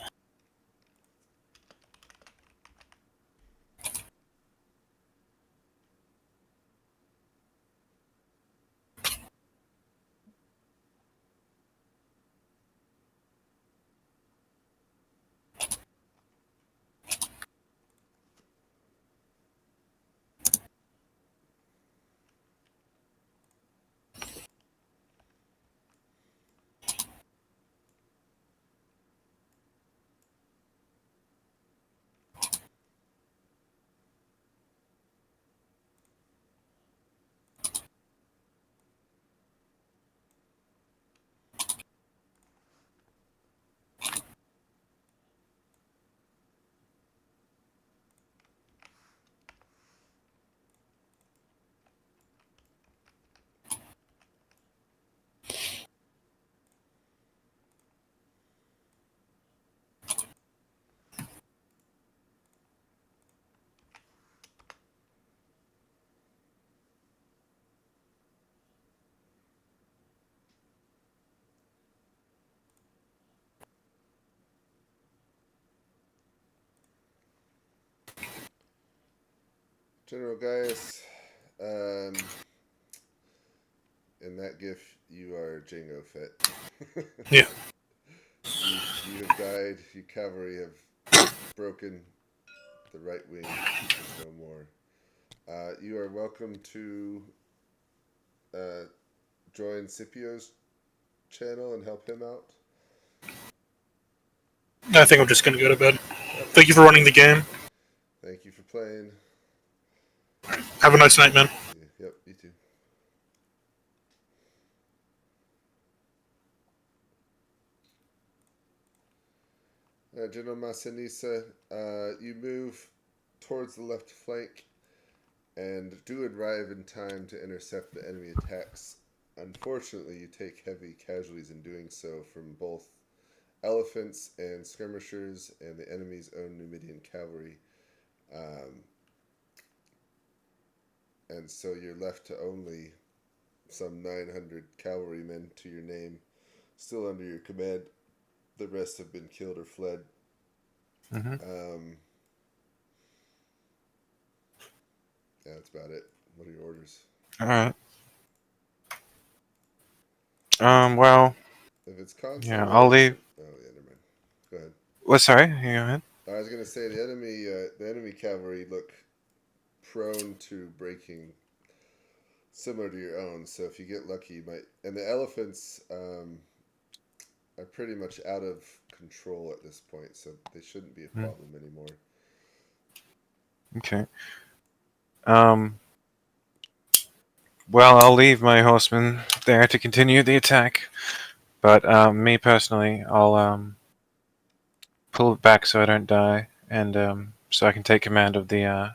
General Gaius, in that gif, you are Jango Fett. Yeah. You have died. You cavalry have broken. The right wing is no more. You are welcome to join Scipio's channel and help him out. I think I'm just going to go to bed. Thank you for running the game. Thank you for playing. Have a nice night, man. Yep, you too. General Massinissa, you move towards the left flank and do arrive in time to intercept the enemy attacks. Unfortunately, you take heavy casualties in doing so from both elephants and skirmishers and the enemy's own Numidian cavalry. And so you're left to only some 900 cavalrymen to your name, still under your command. The rest have been killed or fled. Mm-hmm. Yeah, that's about it. What are your orders? All right. Well, If it's constant, yeah, I'll leave. Oh yeah, never mind. Go ahead. Well, sorry. You go ahead. I was gonna say the enemy cavalry look prone to breaking, similar to your own. So if you get lucky, you might. And the elephants are pretty much out of control at this point, so they shouldn't be a problem anymore. Okay. Well, I'll leave my horsemen there to continue the attack, but me personally, I'll pull it back so I don't die, and so I can take command of the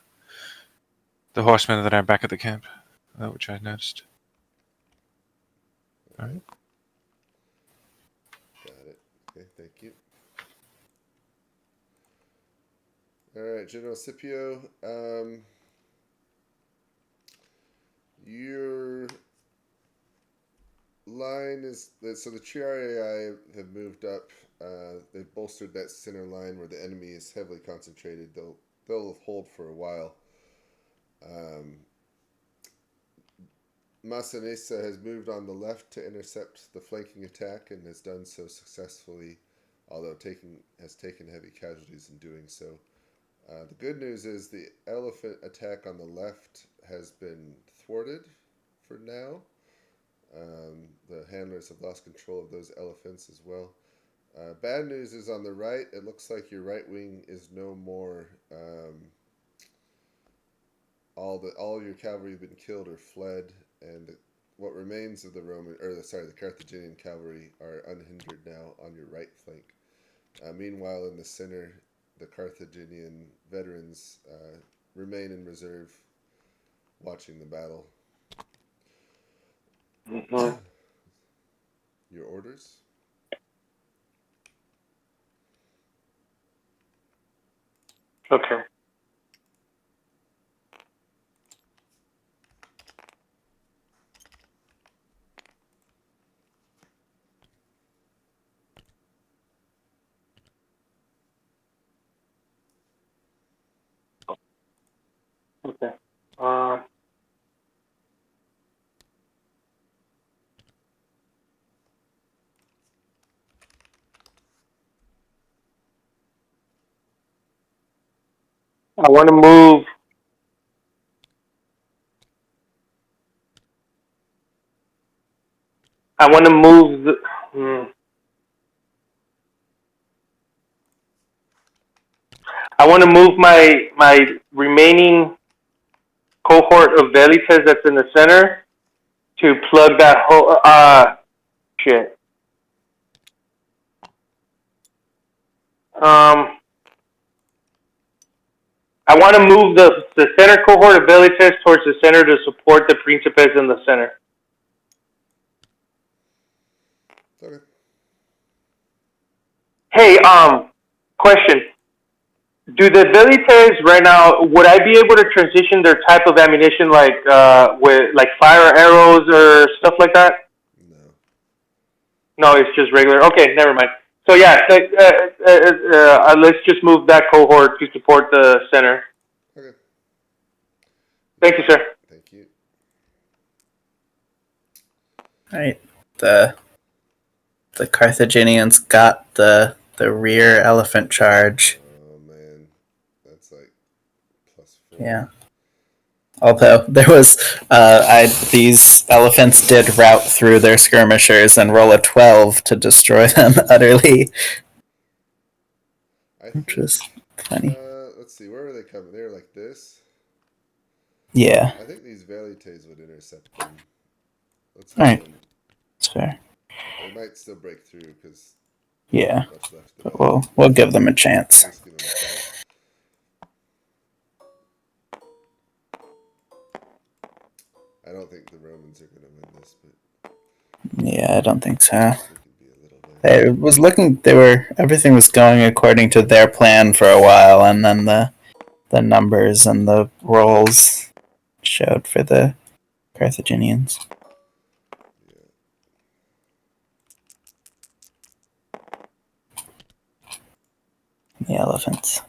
horsemen that are back at the camp, which I noticed. All right. Got it. Okay, thank you. All right, General Scipio. Your line is so the Triarii have moved up. They've bolstered that center line where the enemy is heavily concentrated. They'll hold for a while. Massinissa has moved on the left to intercept the flanking attack and has done so successfully, although has taken heavy casualties in doing so. The good news is the elephant attack on the left has been thwarted for now. The handlers have lost control of those elephants as well. Bad news is on the right. It looks like your right wing is no more. All your cavalry have been killed or fled, and what remains of the the Carthaginian cavalry are unhindered now on your right flank. Meanwhile, in the center, the Carthaginian veterans remain in reserve, watching the battle. Mm-hmm. Your orders? Okay. Okay. I want to move. I want to move. I want to move my remaining cohort of velites that's in the center to plug that whole. Shit. I want to move the center cohort of velites towards the center to support the principes in the center. Okay. Hey, question. Do the velites right now? Would I be able to transition their type of ammunition, like with like fire arrows or stuff like that? No. No, it's just regular. Okay, never mind. So yeah, let's just move that cohort to support the center. Okay. Thank you, sir. Thank you. All right. The Carthaginians got the rear elephant charge. Oh man, that's like +4. Yeah. Although there was, these elephants did route through their skirmishers and roll a 12 to destroy them utterly, which was funny. Let's see, where were they coming? They were like this. Yeah. I think these velites would intercept them. Let's All right. them. That's fair. They might still break through because Yeah. much left. But we'll give them a chance. Just give them a shot. I don't think the Romans are going to win this, but Yeah, I don't think so. we could be a little better. It was looking. Everything was going according to their plan for a while, and then the numbers and the rolls showed for the Carthaginians. The elephants.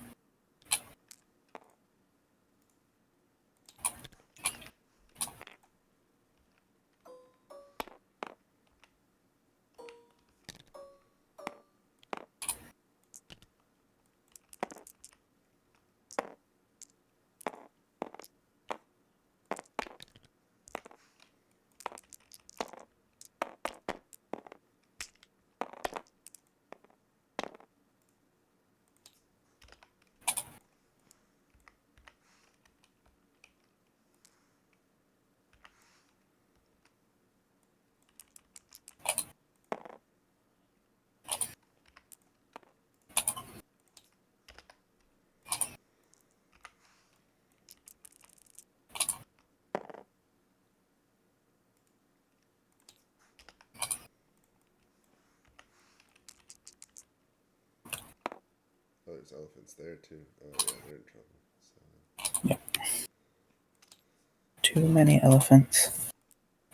Oh, there's elephants there too. Oh yeah, they're in trouble. So. Yep. Too many elephants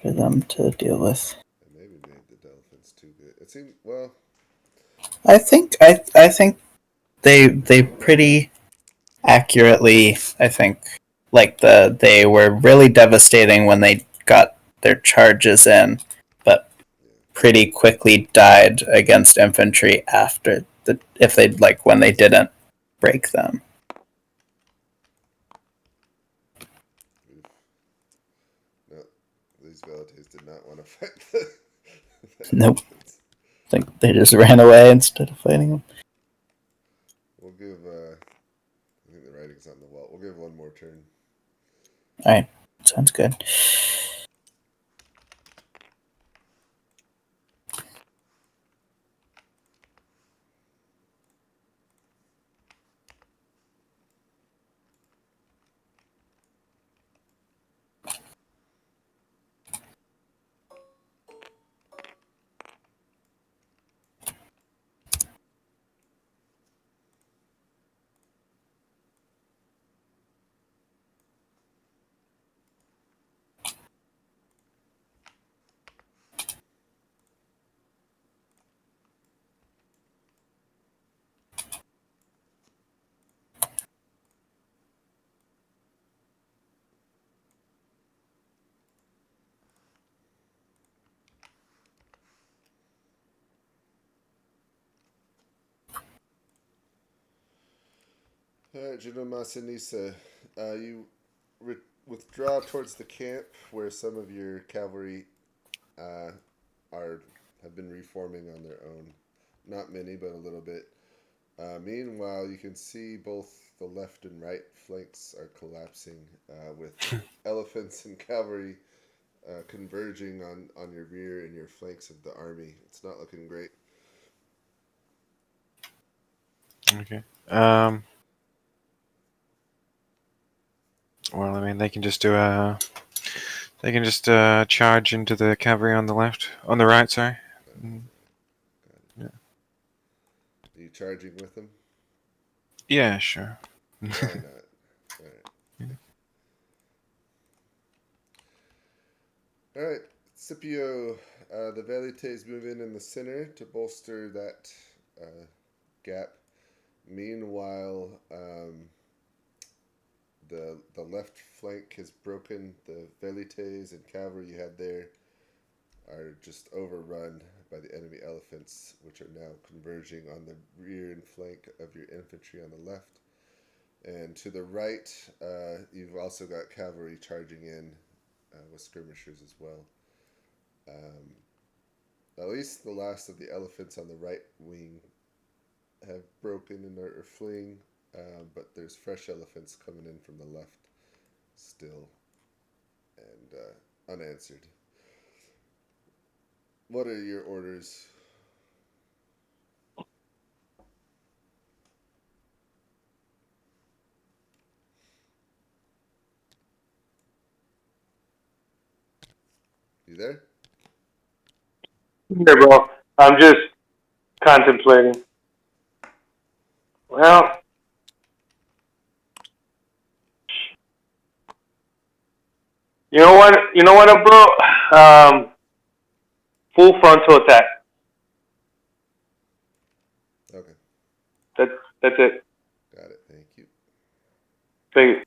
for them to deal with. I maybe made the elephants too good. It seemed well. I think they pretty accurately. I think they were really devastating when they got their charges in, but pretty quickly died against infantry after when they didn't break them. No, these velites did not want to fight the Nope. elephants. I think they just ran away instead of fighting him. We'll give. I think the writing's on the wall. We'll give one more turn. All right, sounds good. All right, General Massinissa, you withdraw towards the camp where some of your cavalry have been reforming on their own. Not many, but a little bit. Meanwhile, you can see both the left and right flanks are collapsing with elephants and cavalry converging on your rear and your flanks of the army. It's not looking great. Okay. Well, I mean, they can just do a. They can just charge into the cavalry on the right. Sorry. Yeah. Are you charging with them? Yeah, sure. Why not? All right. Yeah. All right, Scipio, the Velites move in the center to bolster that gap. Meanwhile, the left flank has broken. The Velites and cavalry you had there are just overrun by the enemy elephants, which are now converging on the rear and flank of your infantry on the left. And to the right, you've also got cavalry charging in with skirmishers as well. At least the last of the elephants on the right wing have broken and are fleeing, but there's fresh elephants coming in from the left still and unanswered. What are your orders? You there? Here, bro. I'm just contemplating. Well, you know what? You know what, bro? Full frontal attack. Okay, That's it. got it. Thank you. Thank you.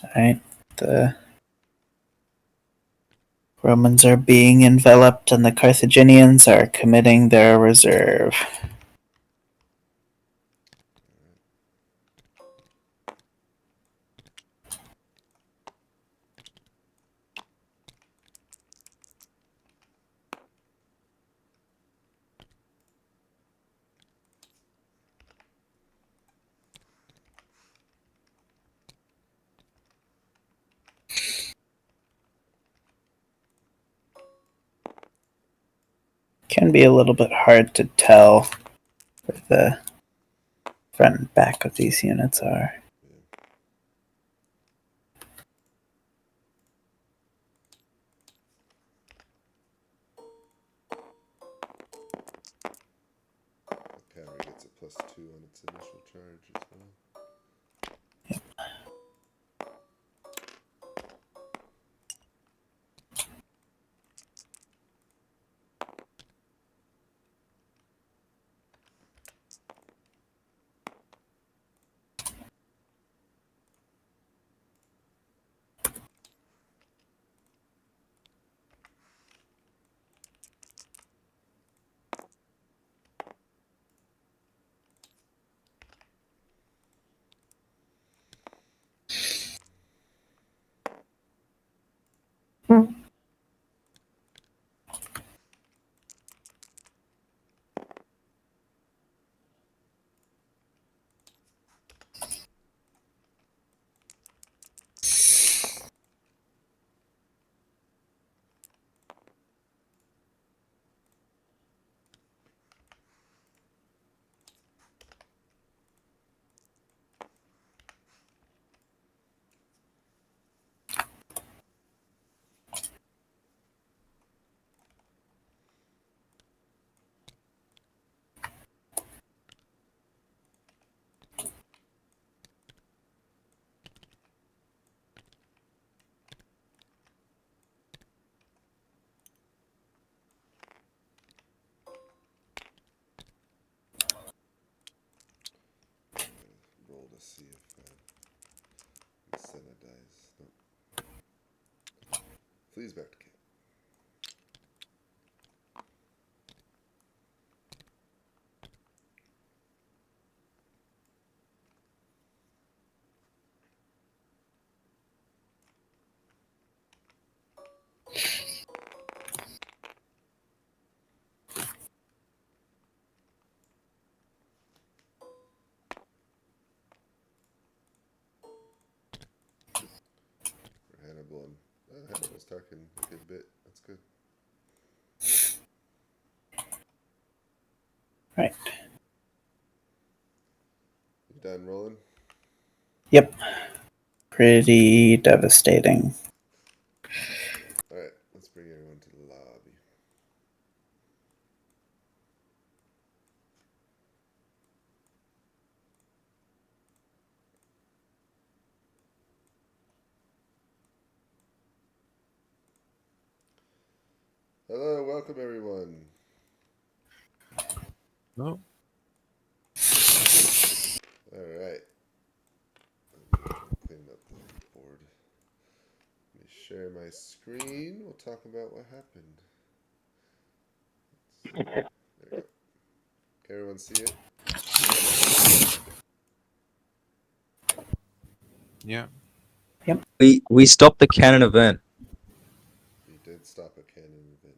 Alright, the Romans are being enveloped and the Carthaginians are committing their reserve. Can be a little bit hard to tell where the front and back of these units are. +2 on its initial charge as well. Roll to see if Senna dies. No. Flees back to camp. For Hannibal, and Hannibal's talking a good bit. That's good. Right. You done rolling? Yep. Pretty devastating. Alright, let's bring everyone to the lobby. Hello, welcome everyone. No. Alright. Clean up the board. Let me share my screen. We'll talk about what happened. There we go. Can everyone see it? Yeah. We stopped the cannon event. You did stop a cannon event.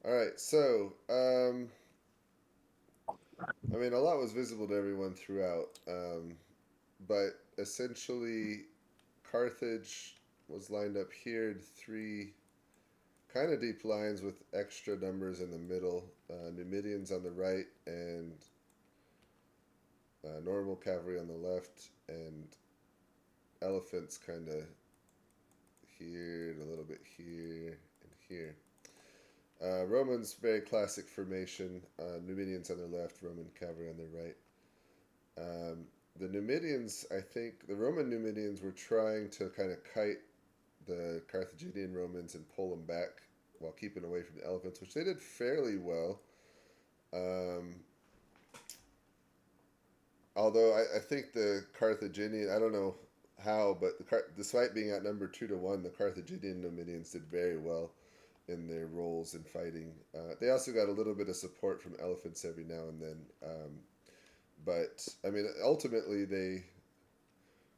Alright, so, I mean, a lot was visible to everyone throughout, but essentially, Carthage was lined up here in 3 kind of deep lines with extra numbers in the middle, Numidians on the right, and normal cavalry on the left, and elephants kind of here, and a little bit here, and here. Romans, very classic formation. Numidians on their left, Roman cavalry on their right. The Numidians, I think, the Roman Numidians were trying to kind of kite the Carthaginian Romans and pull them back while keeping away from the elephants, which they did fairly well. Although I think the Carthaginian, I don't know how, but despite being outnumbered 2-1, the Carthaginian Numidians did very well in their roles in fighting. They also got a little bit of support from elephants every now and then. But, I mean, ultimately they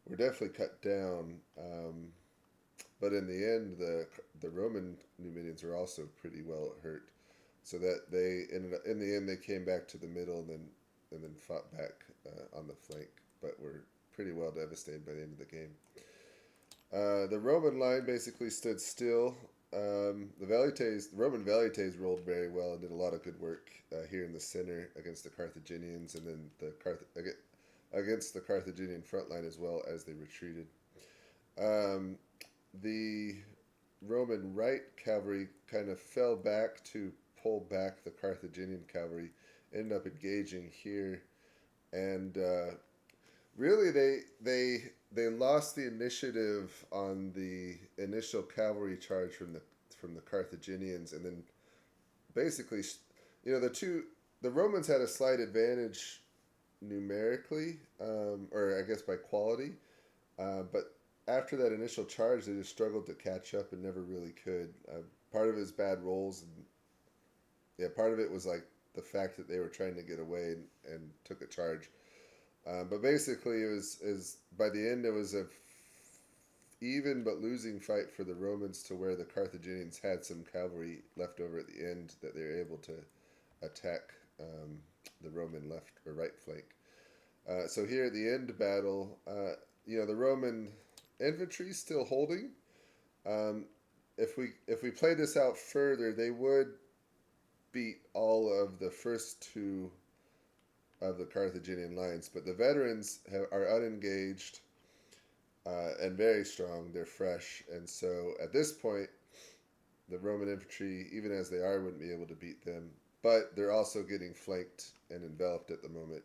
were definitely cut down. But in the end, the Roman Numidians were also pretty well hurt. So that they ended up, in the end, they came back to the middle and then fought back on the flank, but were pretty well devastated by the end of the game. The Roman line basically stood still. The Roman velites rolled very well and did a lot of good work here in the center against the Carthaginians, and then against the Carthaginian front line as well as they retreated. The Roman right cavalry kind of fell back to pull back the Carthaginian cavalry, ended up engaging here and really they lost the initiative on the initial cavalry charge from the Carthaginians, and then basically, the Romans had a slight advantage numerically, or I guess by quality, but after that initial charge, they just struggled to catch up and never really could. Part of it is bad rolls, and yeah, part of it was like the fact that they were trying to get away and took a charge. But basically, it was is by the end it was a even but losing fight for the Romans, to where the Carthaginians had some cavalry left over at the end that they were able to attack the Roman left or right flank. So here at the end battle, the Roman infantry still holding. If we play this out further, they would beat all of the first two of the Carthaginian lines, but the veterans are unengaged and very strong. They're fresh, and so at this point, the Roman infantry, even as they are, wouldn't be able to beat them. But they're also getting flanked and enveloped at the moment.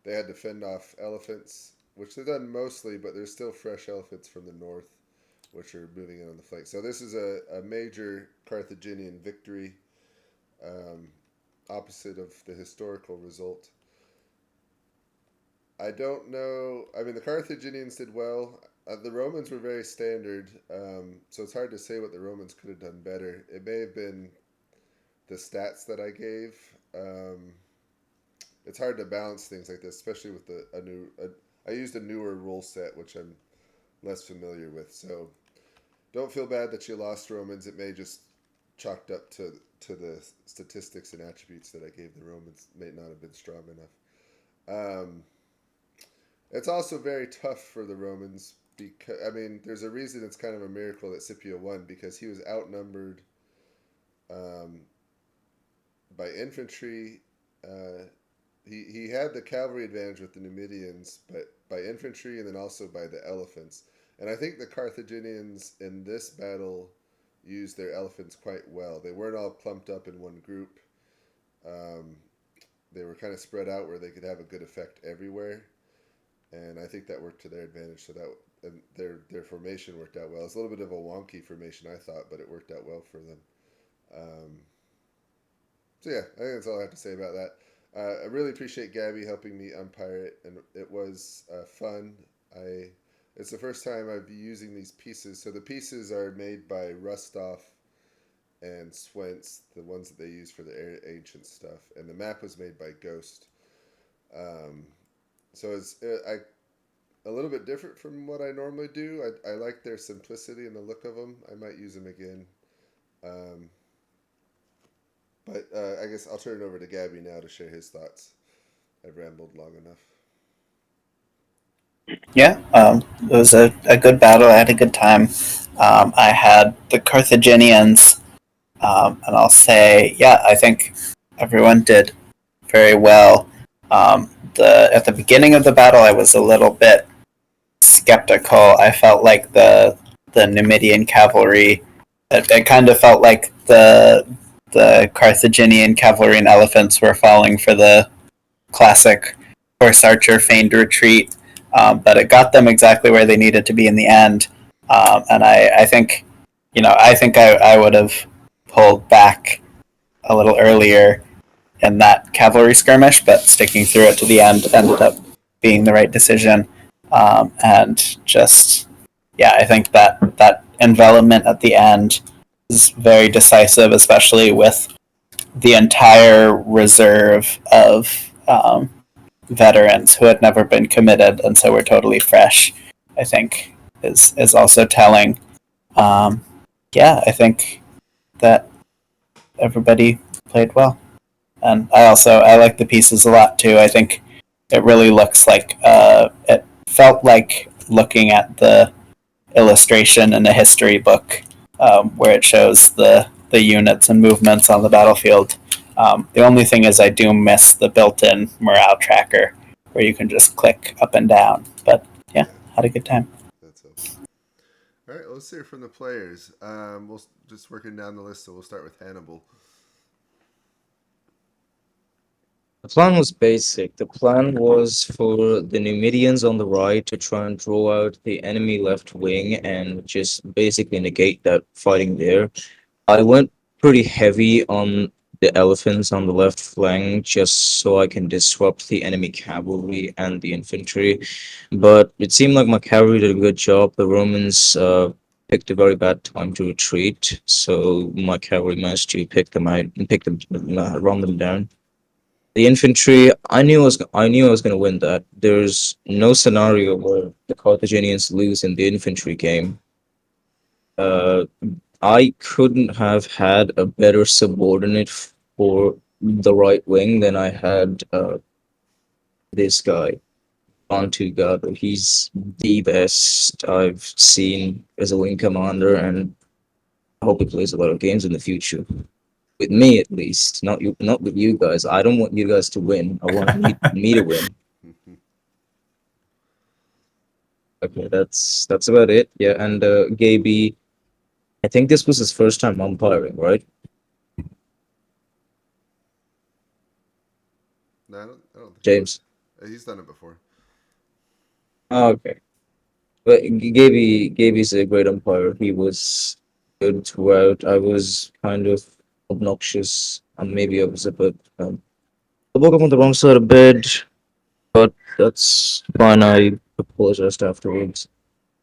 They had to fend off elephants, which they've done mostly, but there's still fresh elephants from the north, which are moving in on the flank. So this is a major Carthaginian victory, opposite of the historical result. I don't know. I mean, the Carthaginians did well. The Romans were very standard, so it's hard to say what the Romans could have done better. It may have been the stats that I gave. It's hard to balance things like this, especially with I used a newer rule set, which I'm less familiar with. So don't feel bad that you lost, Romans. It may just chalked up to the statistics and attributes that I gave the Romans. May not have been strong enough. It's also very tough for the Romans, because there's a reason it's kind of a miracle that Scipio won, because he was outnumbered by infantry. He had the cavalry advantage with the Numidians, but by infantry and then also by the elephants. And I think the Carthaginians in this battle used their elephants quite well. They weren't all clumped up in one group. They were kind of spread out where they could have a good effect everywhere. And I think that worked to their advantage. And their formation worked out well. It's a little bit of a wonky formation, I thought, but it worked out well for them. So yeah, I think that's all I have to say about that. I really appreciate Gabby helping me umpire it, and it was fun. It's the first time I've been using these pieces. So the pieces are made by Rustov and Swentz, the ones that they use for the ancient stuff, and the map was made by Ghost. So it's a little bit different from what I normally do. I like their simplicity and the look of them. I might use them again. But I guess I'll turn it over to Gabby now to share his thoughts. I've rambled long enough. Yeah, it was a good battle. I had a good time. I had the Carthaginians, and I'll say, yeah, I think everyone did very well. At the beginning of the battle, I was a little bit skeptical. I felt like the Numidian cavalry, it kind of felt like the Carthaginian cavalry and elephants were falling for the classic horse archer feigned retreat, but it got them exactly where they needed to be in the end. And I think, I would have pulled back a little earlier in that cavalry skirmish, but sticking through it to the end ended up being the right decision. And just, yeah, I think that envelopment at the end is very decisive, especially with the entire reserve of veterans who had never been committed and so were totally fresh. I think is also telling. I think that everybody played well, and I like the pieces a lot too. I think it really looks like it felt like looking at the illustration in a history book where it shows the units and movements on the battlefield. The only thing is I do miss the built-in morale tracker where you can just click up and down. But yeah, had a good time. That's helpful. All right, let's hear from the players. We'll just working down the list, so we'll start with Hannibal. The plan was basic. The plan was for the Numidians on the right to try and draw out the enemy left wing and just basically negate that fighting there. I went pretty heavy on the elephants on the left flank just so I can disrupt the enemy cavalry and the infantry. But it seemed like my cavalry did a good job. The Romans picked a very bad time to retreat, so my cavalry managed to pick them out and run them down. The infantry, I knew I was going to win that. There's no scenario where the Carthaginians lose in the infantry game. Uh, I couldn't have had a better subordinate for the right wing than I had this guy, Gado. He's the best I've seen as a wing commander, and I hope he plays a lot of games in the future. With me, at least, not with you guys. I don't want you guys to win. I want me to win. Okay, that's about it. Yeah, and Gaby, I think this was his first time umpiring, right? No, I don't think James. he's done it before. Oh, okay. But Gaby's a great umpire. He was good throughout. I was kind of obnoxious, and maybe I was a bit. I woke up on the wrong side of bed, but that's fine. I apologized afterwards.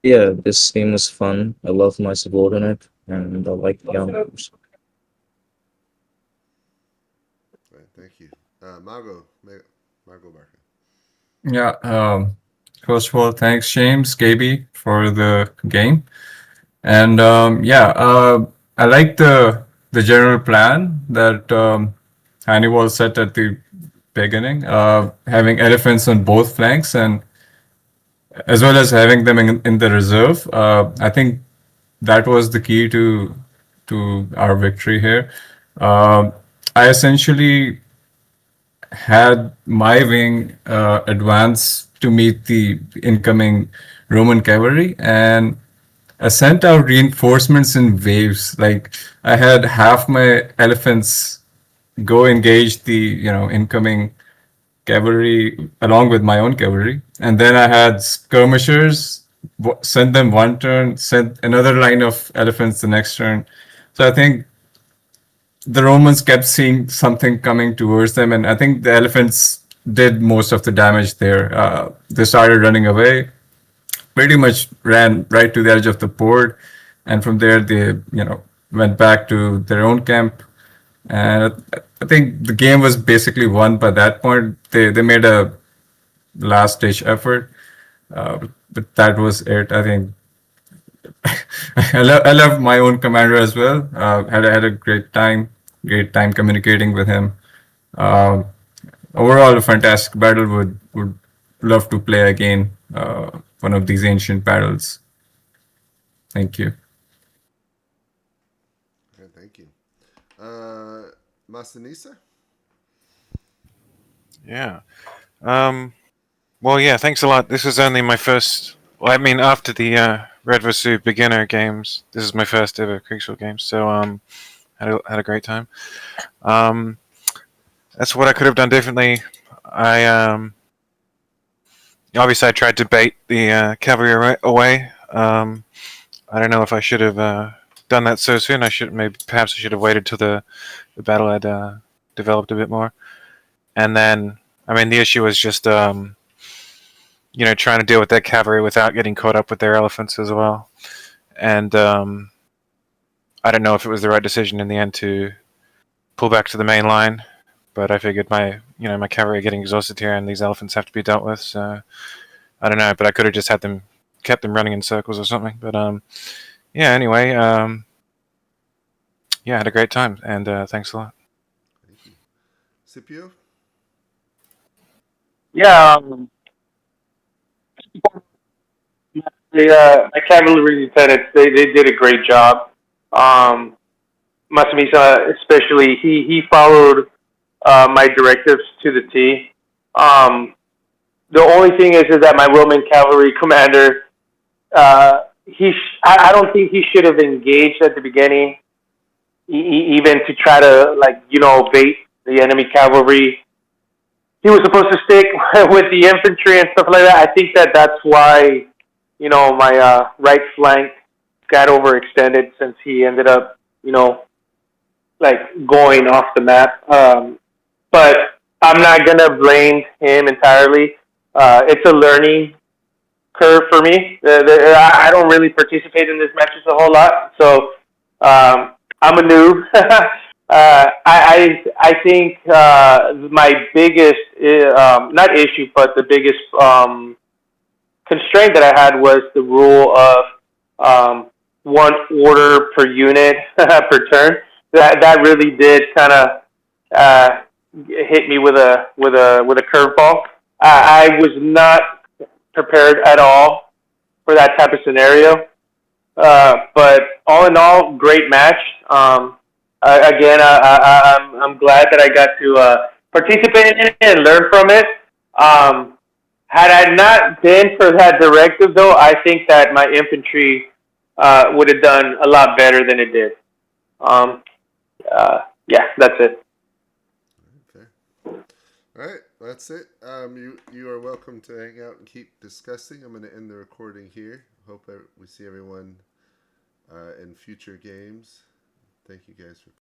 Yeah, this game was fun. I love my subordinate, and I like the umpires. Right, thank you. Margo Barker. Yeah. First of all, thanks, James, Gaby, for the game. And I like the general plan that Hannibal set at the beginning, having elephants on both flanks and as well as having them in the reserve. I think that was the key to our victory here. I essentially had my wing advance to meet the incoming Roman cavalry, and I sent out reinforcements in waves. Like I had half my elephants go engage the incoming cavalry along with my own cavalry, and then I had skirmishers sent them one turn, sent another line of elephants the next turn. So I think the Romans kept seeing something coming towards them, and I think the elephants did most of the damage there. They started running away, pretty much ran right to the edge of the board, and from there they went back to their own camp. And I think the game was basically won by that point. They made a last ditch effort, but that was it. I think I love my own commander as well. Had a great time communicating with him. Uh, Overall, a fantastic battle. Would love to play again one of these ancient battles. Thank you. Okay, thank you. Masanisa? Yeah. Well, yeah. Thanks a lot. This was only my first. Well, I mean, after the Red vs. beginner games, this is my first ever Kriegsspiel game. So had a great time. That's what I could have done differently. I obviously I tried to bait the cavalry away. I don't know if I should have done that so soon. Perhaps I should have waited till the battle had developed a bit more. And then, I mean, the issue was just trying to deal with that cavalry without getting caught up with their elephants as well. And I don't know if it was the right decision in the end to pull back to the main line. But I figured my cavalry are getting exhausted here, and these elephants have to be dealt with. So I don't know, but I could have just kept them running in circles or something. But anyway, I had a great time, and thanks a lot. Thank you. Scipio? Yeah, my cavalry lieutenants, they did a great job. Masamisa especially, he followed my directives to the T. The only thing is that my Roman cavalry commander, I don't think he should have engaged at the beginning, even to try to bait the enemy cavalry. he was supposed to stick with the infantry and stuff like that. I think that that's why, my right flank got overextended since he ended up, like going off the map. But I'm not gonna blame him entirely. It's a learning curve for me. I don't really participate in these matches a whole lot, so I'm a noob. I think my biggest not issue, but the biggest constraint that I had was the rule of one order per unit per turn. That really did kind of hit me with a curveball. I was not prepared at all for that type of scenario. But all in all, great match. Again, I'm glad that I got to participate in it and learn from it. Had I not been for that directive, though, I think that my infantry would have done a lot better than it did. Yeah, that's it. Okay. All right, that's it. You are welcome to hang out and keep discussing. I'm going to end the recording here. Hope we see everyone in future games. Thank you guys for